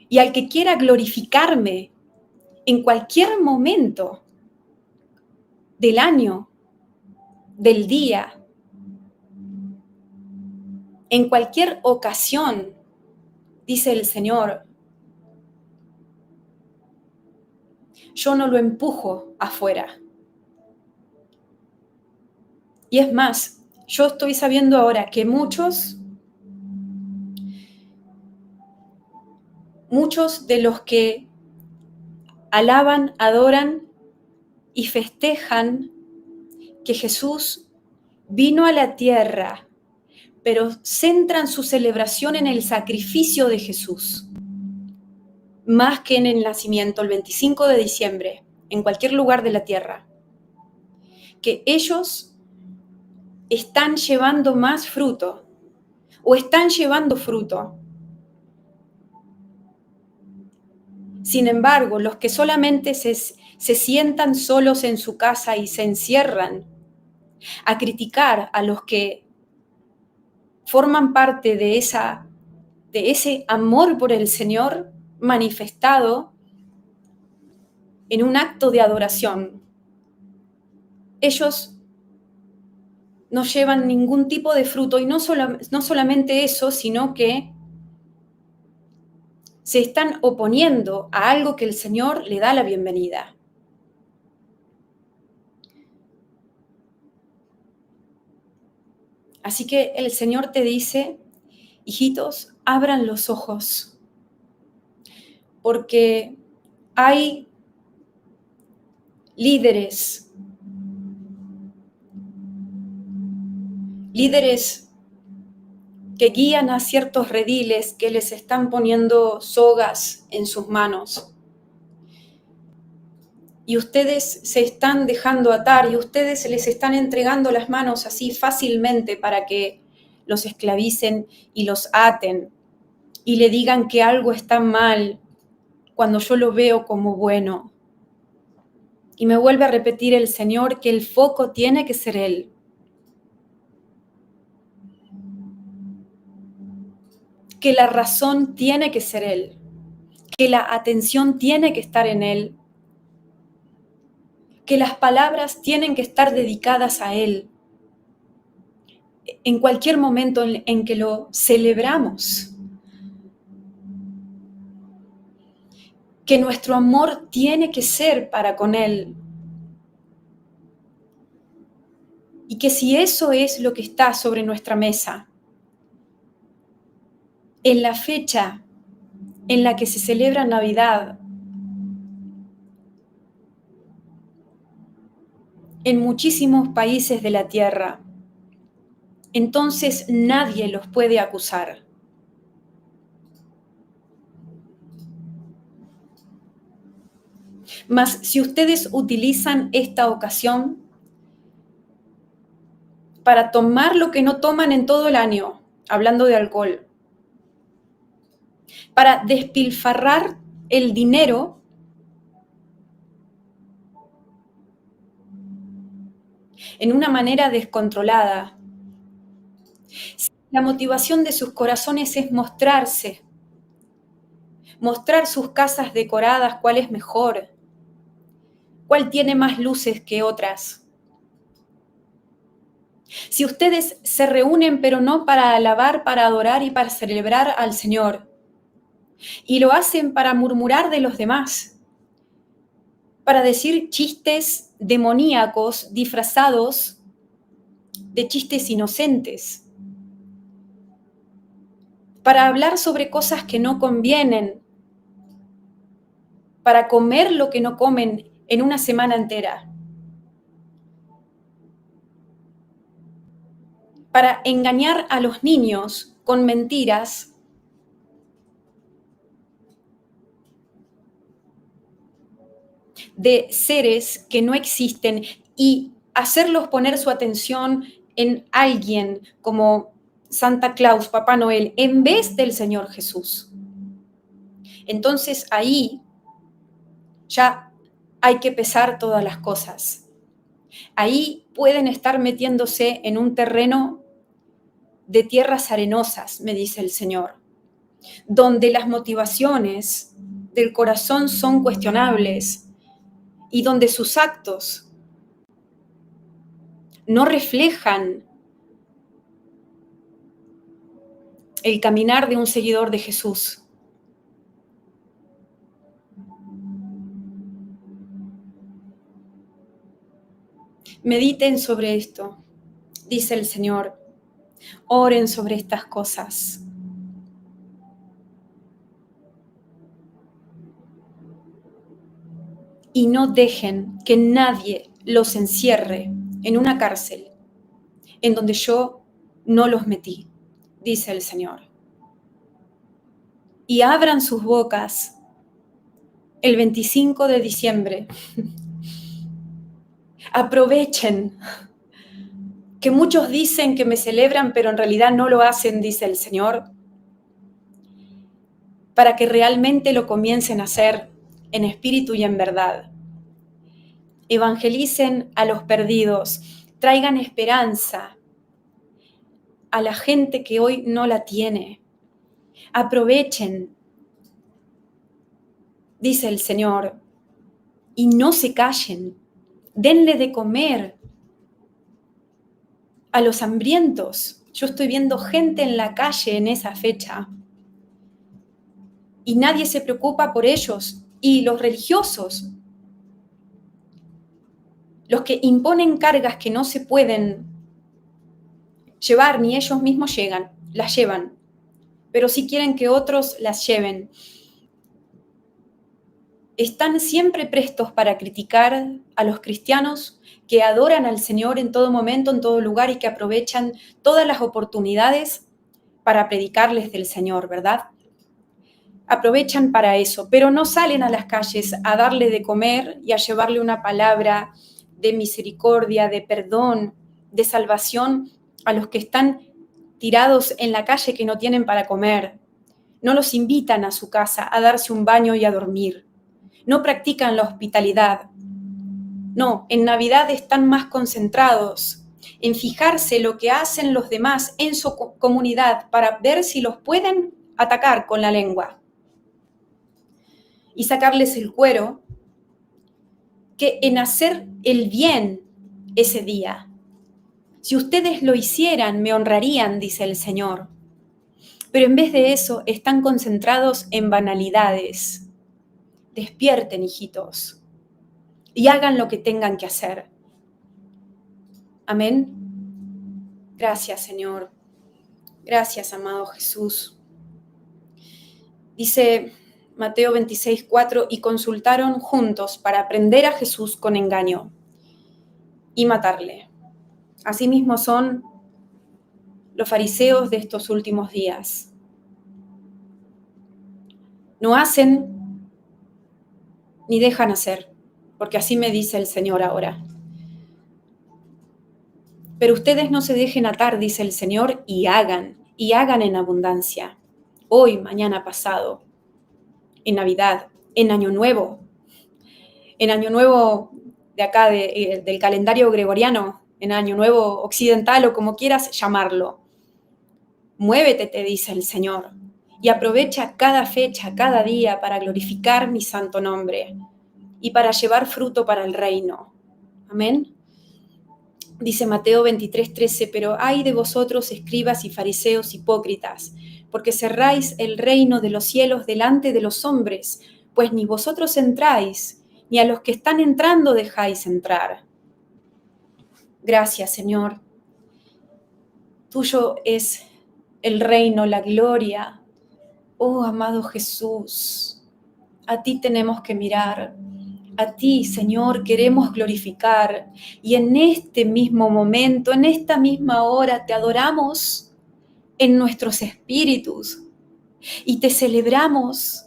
S1: Y al que quiera glorificarme en cualquier momento del año, del día, en cualquier ocasión, dice el Señor, yo no lo empujo afuera. Y es más, yo estoy sabiendo ahora que muchos de los que alaban, adoran y festejan que Jesús vino a la tierra, pero centran su celebración en el sacrificio de Jesús, más que en el nacimiento, el 25 de diciembre, en cualquier lugar de la tierra, que ellos están llevando más fruto, o están llevando fruto. Sin embargo, los que solamente se sientan solos en su casa y se encierran a criticar a los que forman parte de ese amor por el Señor manifestado en un acto de adoración, ellos no llevan ningún tipo de fruto, y no solamente eso, sino que se están oponiendo a algo que el Señor le da la bienvenida. Así que el Señor te dice, hijitos, abran los ojos, porque hay líderes que guían a ciertos rediles que les están poniendo sogas en sus manos. Y ustedes se están dejando atar y ustedes les están entregando las manos así fácilmente para que los esclavicen y los aten y le digan que algo está mal cuando yo lo veo como bueno. Y me vuelve a repetir el Señor que el foco tiene que ser Él. Que la razón tiene que ser Él. Que la atención tiene que estar en Él. Que las palabras tienen que estar dedicadas a Él. En cualquier momento en que lo celebramos. Que nuestro amor tiene que ser para con Él. Y que si eso es lo que está sobre nuestra mesa, en la fecha en la que se celebra Navidad, en muchísimos países de la tierra, entonces nadie los puede acusar. Mas si ustedes utilizan esta ocasión para tomar lo que no toman en todo el año, hablando de alcohol, para despilfarrar el dinero en una manera descontrolada, si la motivación de sus corazones es mostrarse, mostrar sus casas decoradas, cuál es mejor, cuál tiene más luces que otras. Si ustedes se reúnen pero no para alabar, para adorar y para celebrar al Señor, y lo hacen para murmurar de los demás, para decir chistes demoníacos disfrazados de chistes inocentes, para hablar sobre cosas que no convienen, para comer lo que no comen en una semana entera, para engañar a los niños con mentiras, de seres que no existen y hacerlos poner su atención en alguien como Santa Claus, Papá Noel, en vez del Señor Jesús. Entonces ahí ya hay que pesar todas las cosas. Ahí pueden estar metiéndose en un terreno de tierras arenosas, me dice el Señor, donde las motivaciones del corazón son cuestionables y donde sus actos no reflejan el caminar de un seguidor de Jesús. Mediten sobre esto, dice el Señor. Oren sobre estas cosas. Y no dejen que nadie los encierre en una cárcel en donde yo no los metí, dice el Señor. Y abran sus bocas el 25 de diciembre. Aprovechen que muchos dicen que me celebran, pero en realidad no lo hacen, dice el Señor, para que realmente lo comiencen a hacer en espíritu y en verdad. Evangelicen a los perdidos, traigan esperanza a la gente que hoy no la tiene. Aprovechen, dice el Señor, y no se callen. Denle de comer a los hambrientos. Yo estoy viendo gente en la calle en esa fecha y nadie se preocupa por ellos. Y los religiosos, los que imponen cargas que no se pueden llevar, ni ellos mismos las llevan, pero sí quieren que otros las lleven. Están siempre prestos para criticar a los cristianos que adoran al Señor en todo momento, en todo lugar y que aprovechan todas las oportunidades para predicarles del Señor, ¿verdad? Aprovechan para eso, pero no salen a las calles a darle de comer y a llevarle una palabra de misericordia, de perdón, de salvación a los que están tirados en la calle que no tienen para comer. No los invitan a su casa a darse un baño y a dormir. No practican la hospitalidad. No, en Navidad están más concentrados en fijarse lo que hacen los demás en su comunidad para ver si los pueden atacar con la lengua y sacarles el cuero, que en hacer el bien ese día. Si ustedes lo hicieran, me honrarían, dice el Señor. Pero en vez de eso, están concentrados en banalidades. Despierten, hijitos, y hagan lo que tengan que hacer. Amén. Gracias, Señor. Gracias, amado Jesús. Dice Mateo 26:4, y consultaron juntos para prender a Jesús con engaño y matarle. Asimismo son los fariseos de estos últimos días. No hacen ni dejan hacer, porque así me dice el Señor ahora. Pero ustedes no se dejen atar, dice el Señor, y hagan en abundancia. Hoy, mañana, pasado, en Navidad, en Año Nuevo de acá, del calendario gregoriano, en Año Nuevo occidental o como quieras llamarlo. Muévete, te dice el Señor, y aprovecha cada fecha, cada día para glorificar mi santo nombre y para llevar fruto para el reino. Amén. Dice Mateo 23:13, pero ay de vosotros, escribas y fariseos hipócritas, porque cerráis el reino de los cielos delante de los hombres, pues ni vosotros entráis, ni a los que están entrando dejáis entrar. Gracias, Señor. Tuyo es el reino, la gloria. Oh, amado Jesús, a ti tenemos que mirar. A ti, Señor, queremos glorificar y en este mismo momento, en esta misma hora, te adoramos en nuestros espíritus y te celebramos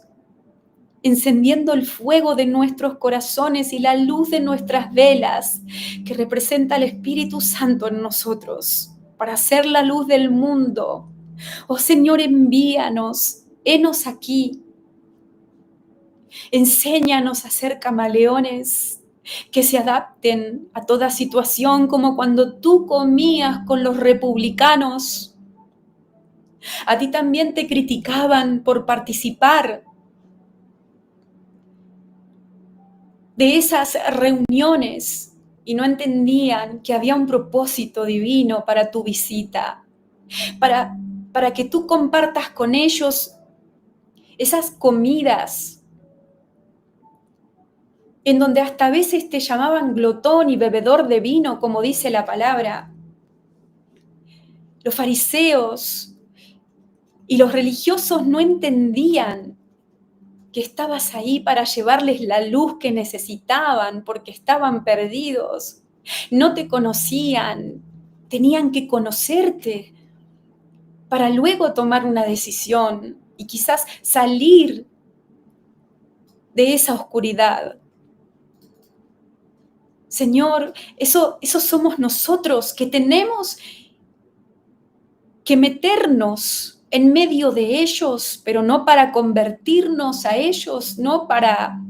S1: encendiendo el fuego de nuestros corazones y la luz de nuestras velas, que representa el Espíritu Santo en nosotros, para hacer la luz del mundo. Oh Señor, envíanos, henos aquí. Enséñanos a ser camaleones que se adapten a toda situación, como cuando tú comías con los republicanos. A ti también te criticaban por participar de esas reuniones y no entendían que había un propósito divino para tu visita, para que tú compartas con ellos esas comidas en donde hasta a veces te llamaban glotón y bebedor de vino, como dice la palabra. Los fariseos y los religiosos no entendían que estabas ahí para llevarles la luz que necesitaban porque estaban perdidos. No te conocían, tenían que conocerte para luego tomar una decisión y quizás salir de esa oscuridad. Señor, eso somos nosotros, que tenemos que meternos en medio de ellos, pero no para convertirnos a ellos, no para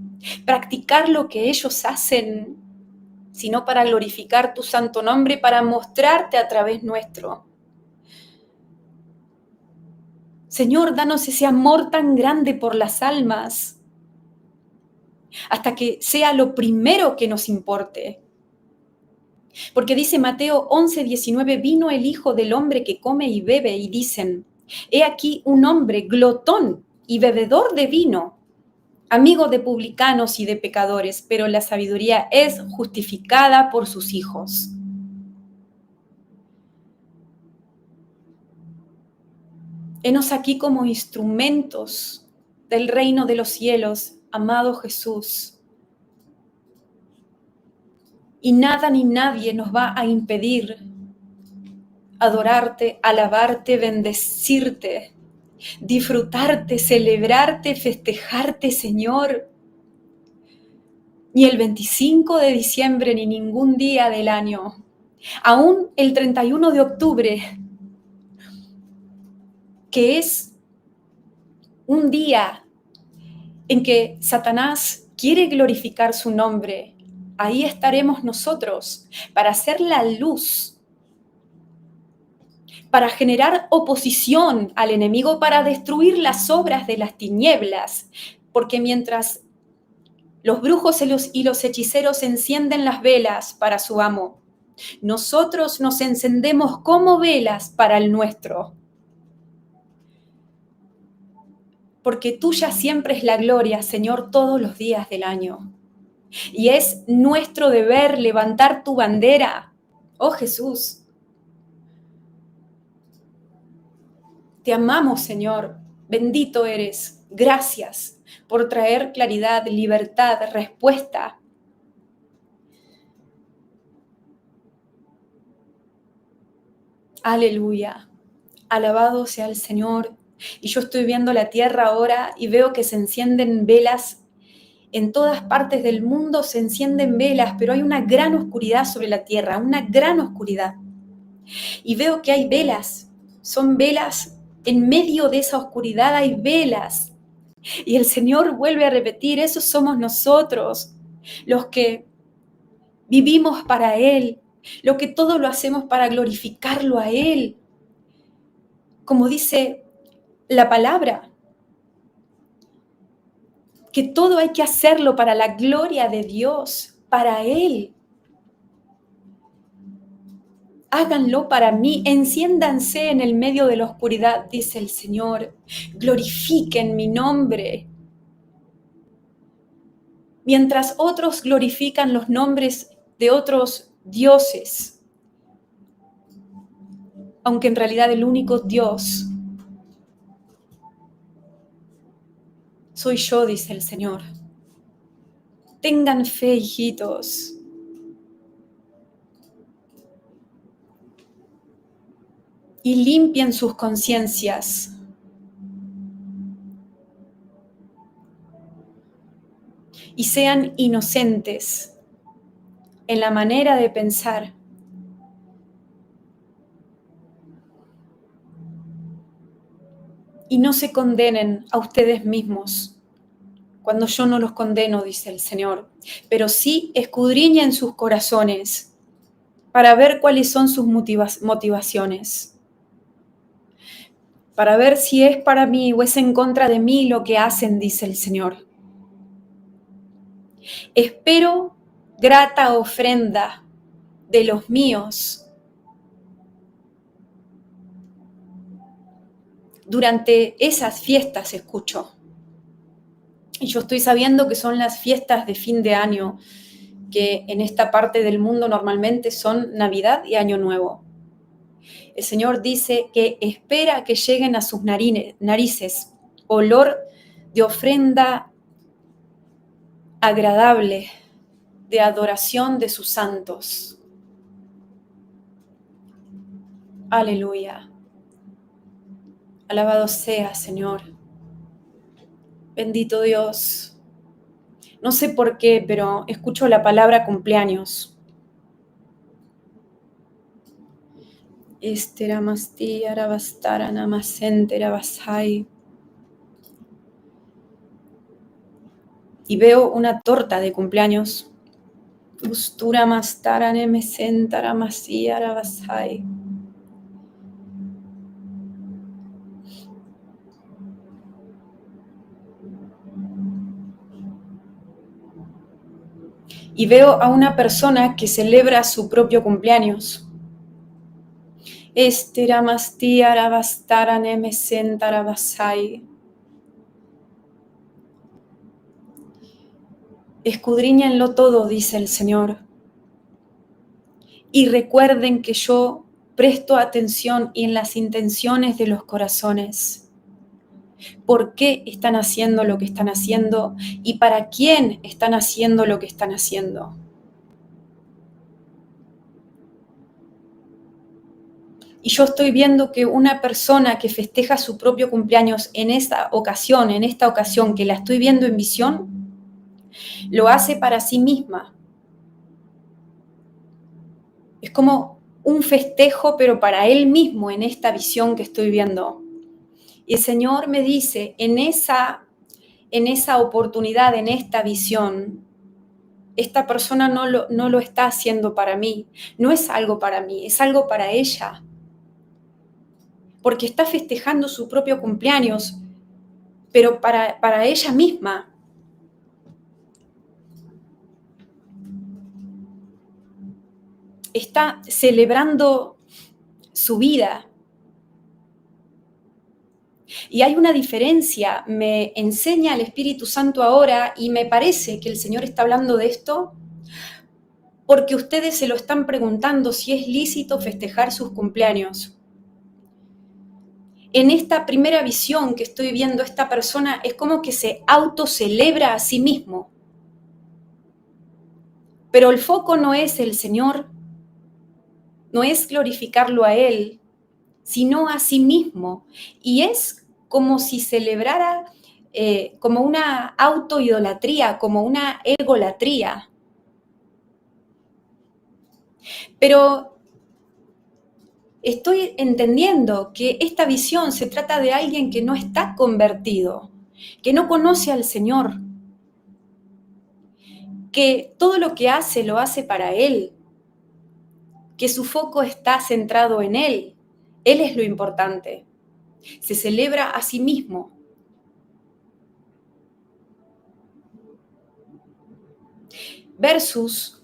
S1: practicar lo que ellos hacen, sino para glorificar tu santo nombre, para mostrarte a través nuestro. Señor, danos ese amor tan grande por las almas, hasta que sea lo primero que nos importe. Porque dice Mateo 11:19, vino el Hijo del Hombre que come y bebe, y dicen, he aquí un hombre glotón y bebedor de vino, amigo de publicanos y de pecadores, pero la sabiduría es justificada por sus hijos. Henos aquí como instrumentos del reino de los cielos, amado Jesús. Y nada ni nadie nos va a impedir adorarte, alabarte, bendecirte, disfrutarte, celebrarte, festejarte, Señor. Ni el 25 de diciembre, ni ningún día del año. Aún el 31 de octubre, que es un día en que Satanás quiere glorificar su nombre, ahí estaremos nosotros para hacer la luz, para generar oposición al enemigo, para destruir las obras de las tinieblas, porque mientras los brujos y los hechiceros encienden las velas para su amo, nosotros nos encendemos como velas para el nuestro. Porque tuya siempre es la gloria, Señor, todos los días del año. Y es nuestro deber levantar tu bandera, oh Jesús. Te amamos, Señor. Bendito eres. Gracias por traer claridad, libertad, respuesta. Aleluya. Alabado sea el Señor. Y yo estoy viendo la tierra ahora y veo que se encienden velas. En todas partes del mundo se encienden velas, pero hay una gran oscuridad sobre la tierra, una gran oscuridad. Y veo que hay velas, son velas, en medio de esa oscuridad hay velas. Y el Señor vuelve a repetir, esos somos nosotros, los que vivimos para Él, lo que todo lo hacemos para glorificarlo a Él. Como dice la palabra, que todo hay que hacerlo para la gloria de Dios, para Él. Háganlo para mí, enciéndanse en el medio de la oscuridad, dice el Señor. Glorifiquen mi nombre. Mientras otros glorifican los nombres de otros dioses, aunque en realidad el único Dios soy yo, dice el Señor. Tengan fe, hijitos. Y limpien sus conciencias. y sean inocentes en la manera de pensar. Y no se condenen a ustedes mismos, cuando yo no los condeno, dice el Señor, pero sí escudriñen sus corazones para ver cuáles son sus motivaciones, para ver si es para mí o es en contra de mí lo que hacen, dice el Señor. Espero grata ofrenda de los míos durante esas fiestas, escucho. Y yo estoy sabiendo que son las fiestas de fin de año, que en esta parte del mundo normalmente son Navidad y Año Nuevo. El Señor dice que espera que lleguen a sus narices olor de ofrenda agradable, de adoración de sus santos. Aleluya. Alabado sea, Señor. Bendito Dios. No sé por qué, pero escucho la palabra cumpleaños. Esteramasti, arabastara, namasente, arabasai. Y veo una torta de cumpleaños. Ustura mastara, nemesenta, aramasi, arabasai. Y veo a una persona que celebra su propio cumpleaños. Esteramasti, arabastara, nemesenta, arabasai. Escudriñenlo todo, dice el Señor. Y recuerden que yo presto atención en las intenciones de los corazones. ¿Por qué están haciendo lo que están haciendo? ¿Y para quién están haciendo lo que están haciendo? Y yo estoy viendo que una persona que festeja su propio cumpleaños en esta ocasión que la estoy viendo en visión, lo hace para sí misma. Es como un festejo, pero para él mismo en esta visión que estoy viendo. Y el Señor me dice, en esa oportunidad, en esta visión, esta persona no lo está haciendo para mí, no es algo para mí, es algo para ella. Porque está festejando su propio cumpleaños, pero para ella misma. Está celebrando su vida. Y hay una diferencia, me enseña el Espíritu Santo ahora y me parece que el Señor está hablando de esto porque ustedes se lo están preguntando si es lícito festejar sus cumpleaños. En esta primera visión que estoy viendo, esta persona es como que se autocelebra a sí mismo. Pero el foco no es el Señor, no es glorificarlo a Él, sino a sí mismo. Y es como si celebrara como una autoidolatría, como una egolatría. Pero estoy entendiendo que esta visión se trata de alguien que no está convertido, que no conoce al Señor, que todo lo que hace lo hace para Él, que su foco está centrado en Él. Él es lo importante. Se celebra a sí mismo. Versus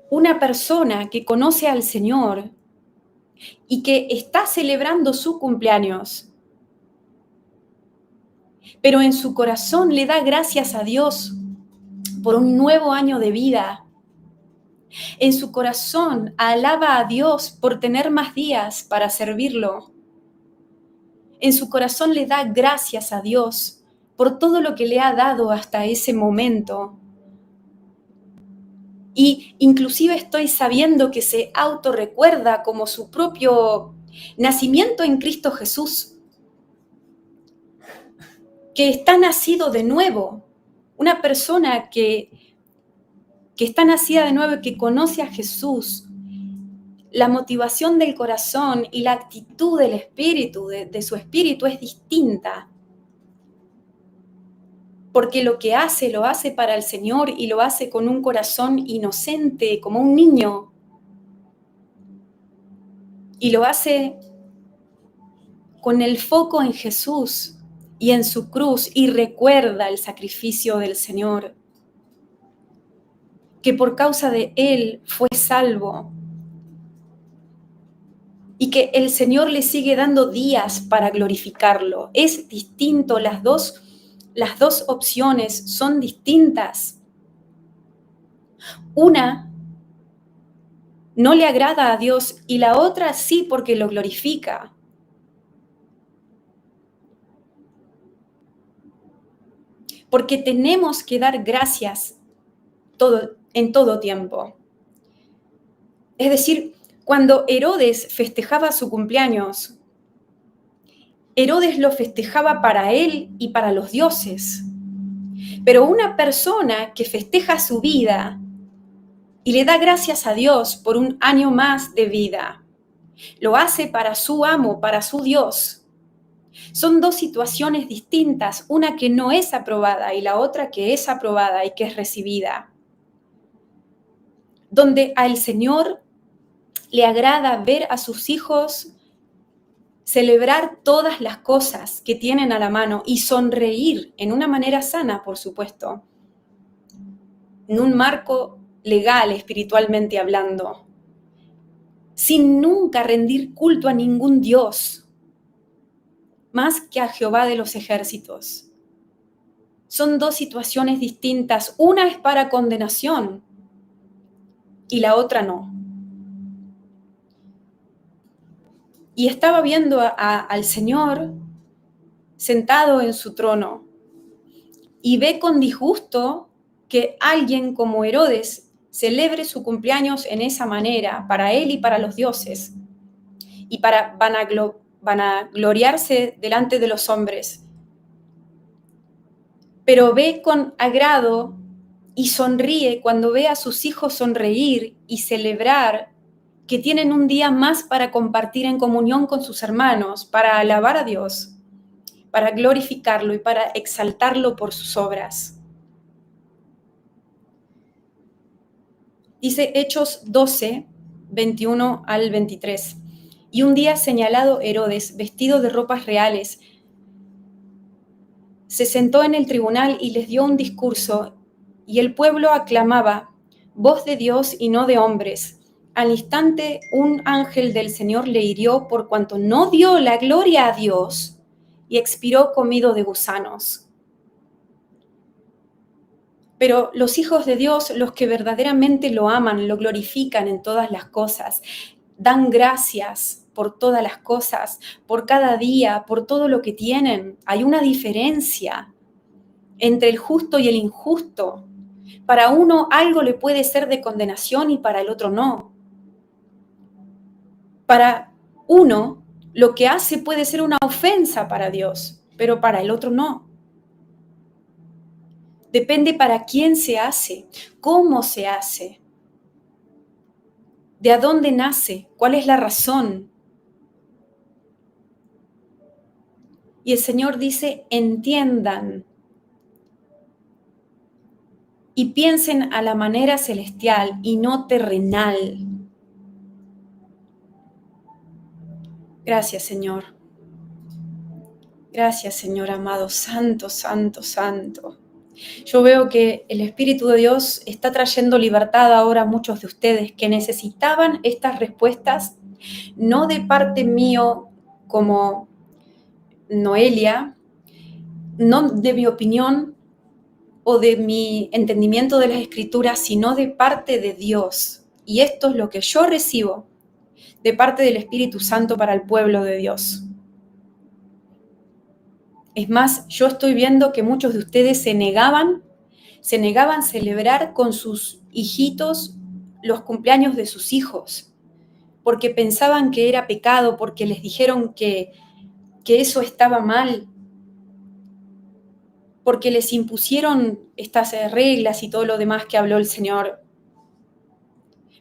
S1: una persona que conoce al Señor y que está celebrando su cumpleaños, pero en su corazón le da gracias a Dios por un nuevo año de vida. En su corazón alaba a Dios por tener más días para servirlo. En su corazón le da gracias a Dios por todo lo que le ha dado hasta ese momento. Y inclusive estoy sabiendo que se autorrecuerda como su propio nacimiento en Cristo Jesús, que está nacido de nuevo, Una persona que está nacida de nuevo y que conoce a Jesús, la motivación del corazón y la actitud del espíritu, de su espíritu es distinta. Porque lo que hace, lo hace para el Señor y lo hace con un corazón inocente, como un niño. Y lo hace con el foco en Jesús y en su cruz y recuerda el sacrificio del Señor, que por causa de Él fue salvo y que el Señor le sigue dando días para glorificarlo. Es distinto, las dos opciones son distintas. Una no le agrada a Dios y la otra sí porque lo glorifica. Porque tenemos que dar gracias en todo tiempo. Es decir, cuando Herodes festejaba su cumpleaños, Herodes lo festejaba para él y para los dioses. Pero una persona que festeja su vida y le da gracias a Dios por un año más de vida, lo hace para su amo, para su Dios. Son dos situaciones distintas, una que no es aprobada y la otra que es aprobada y que es recibida. Donde al Señor le agrada ver a sus hijos celebrar todas las cosas que tienen a la mano y sonreír en una manera sana, por supuesto, en un marco legal, espiritualmente hablando, sin nunca rendir culto a ningún Dios, más que a Jehová de los ejércitos. Son dos situaciones distintas. Una es para condenación y la otra no. Y estaba viendo al Señor sentado en su trono y ve con disgusto que alguien como Herodes celebre su cumpleaños en esa manera, para él y para los dioses, y para vanagloriarse delante de los hombres. Pero ve con agrado y sonríe cuando ve a sus hijos sonreír y celebrar que tienen un día más para compartir en comunión con sus hermanos, para alabar a Dios, para glorificarlo y para exaltarlo por sus obras. Dice Hechos 12, 21 al 23. Y un día señalado Herodes, vestido de ropas reales, se sentó en el tribunal y les dio un discurso, y el pueblo aclamaba, voz de Dios y no de hombres. Al instante un ángel del Señor le hirió por cuanto no dio la gloria a Dios y expiró comido de gusanos. Pero los hijos de Dios, los que verdaderamente lo aman, lo glorifican en todas las cosas, dan gracias por todas las cosas, por cada día, por todo lo que tienen. Hay una diferencia entre el justo y el injusto. Para uno algo le puede ser de condenación y para el otro no. Para uno lo que hace puede ser una ofensa para Dios, pero para el otro no. Depende para quién se hace, cómo se hace, de a dónde nace, cuál es la razón. Y el Señor dice, entiendan y piensen a la manera celestial y no terrenal. Gracias, Señor. Gracias, Señor amado, santo, santo, santo. Yo veo que el Espíritu de Dios está trayendo libertad ahora a muchos de ustedes que necesitaban estas respuestas, no de parte mío como Noelia, no de mi opinión o de mi entendimiento de las Escrituras, sino de parte de Dios. Y esto es lo que yo recibo de parte del Espíritu Santo para el pueblo de Dios. Es más, yo estoy viendo que muchos de ustedes se negaban a celebrar con sus hijitos los cumpleaños de sus hijos, porque pensaban que era pecado, porque les dijeron que eso estaba mal. porque les impusieron estas reglas y todo lo demás que habló el Señor.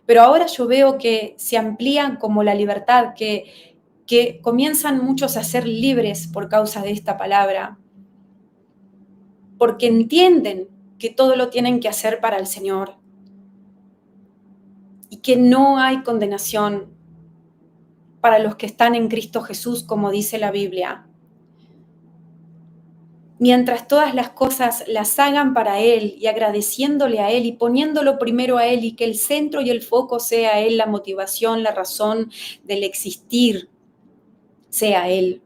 S1: Pero ahora yo veo que se amplían como la libertad, que comienzan muchos a ser libres por causa de esta palabra, porque entienden que todo lo tienen que hacer para el Señor y que no hay condenación para los que están en Cristo Jesús, como dice la Biblia. Mientras todas las cosas las hagan para Él y agradeciéndole a Él y poniéndolo primero a Él y que el centro y el foco sea Él, la motivación, la razón del existir sea Él.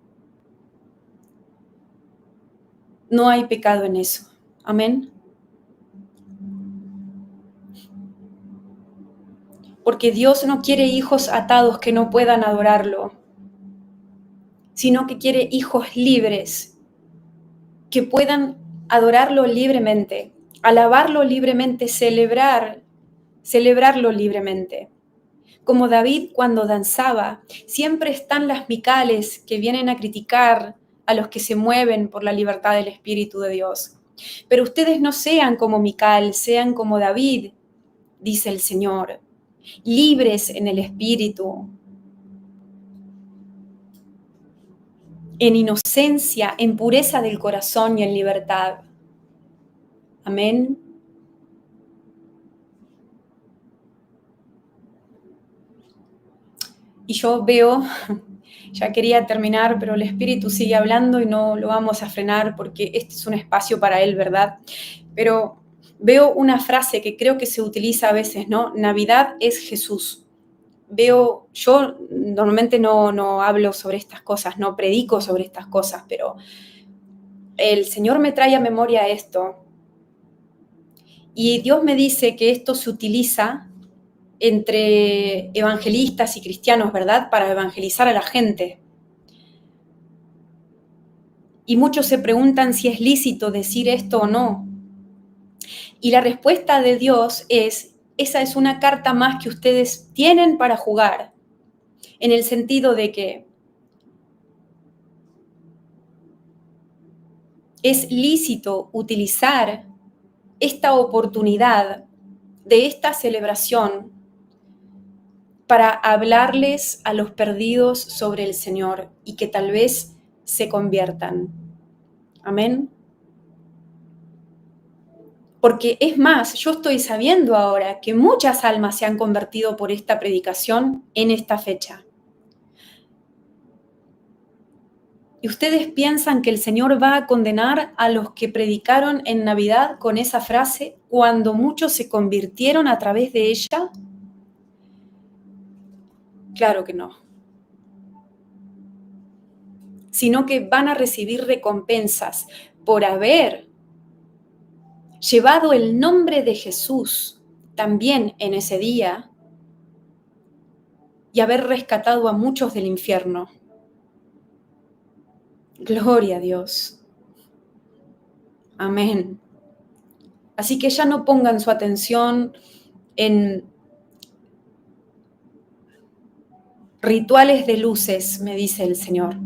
S1: No hay pecado en eso. Amén. Porque Dios no quiere hijos atados que no puedan adorarlo, sino que quiere hijos libres que puedan adorarlo libremente, alabarlo libremente, celebrarlo libremente. Como David cuando danzaba, siempre están las Micales que vienen a criticar a los que se mueven por la libertad del Espíritu de Dios. Pero ustedes no sean como Mical, sean como David, dice el Señor, libres en el Espíritu, en inocencia, en pureza del corazón y en libertad. Amén. Y yo veo, ya quería terminar, pero el Espíritu sigue hablando y no lo vamos a frenar porque este es un espacio para Él, ¿verdad? Pero veo una frase que creo que se utiliza a veces, ¿no? Navidad es Jesús. Yo normalmente no hablo sobre estas cosas, no predico sobre estas cosas, pero el Señor me trae a memoria esto. Y Dios me dice que esto se utiliza entre evangelistas y cristianos, ¿verdad? Para evangelizar a la gente. Y muchos se preguntan si es lícito decir esto o no. Y la respuesta de Dios es, esa es una carta más que ustedes tienen para jugar, en el sentido de que es lícito utilizar esta oportunidad de esta celebración para hablarles a los perdidos sobre el Señor y que tal vez se conviertan. Amén. Porque es más, yo estoy sabiendo ahora que muchas almas se han convertido por esta predicación en esta fecha. ¿Y ustedes piensan que el Señor va a condenar a los que predicaron en Navidad con esa frase cuando muchos se convirtieron a través de ella? Claro que no. Sino que van a recibir recompensas por haber llevado el nombre de Jesús también en ese día y haber rescatado a muchos del infierno. Gloria a Dios. Amén. Así que ya no pongan su atención en rituales de luces, me dice el Señor,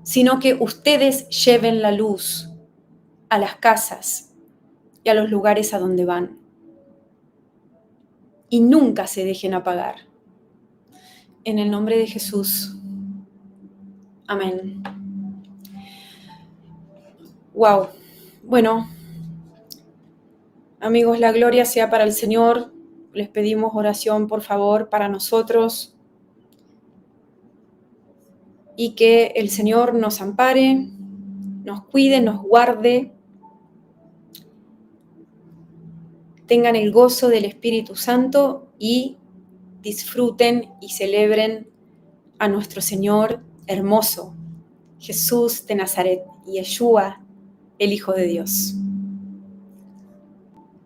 S1: sino que ustedes lleven la luz a las casas y a los lugares a donde van. Y nunca se dejen apagar. En el nombre de Jesús. Amén. Wow. Bueno, amigos, la gloria sea para el Señor. Les pedimos oración, por favor, para nosotros. Y que el Señor nos ampare, nos cuide, nos guarde. Tengan el gozo del Espíritu Santo y disfruten y celebren a nuestro Señor hermoso, Jesús de Nazaret, Yeshua, el Hijo de Dios.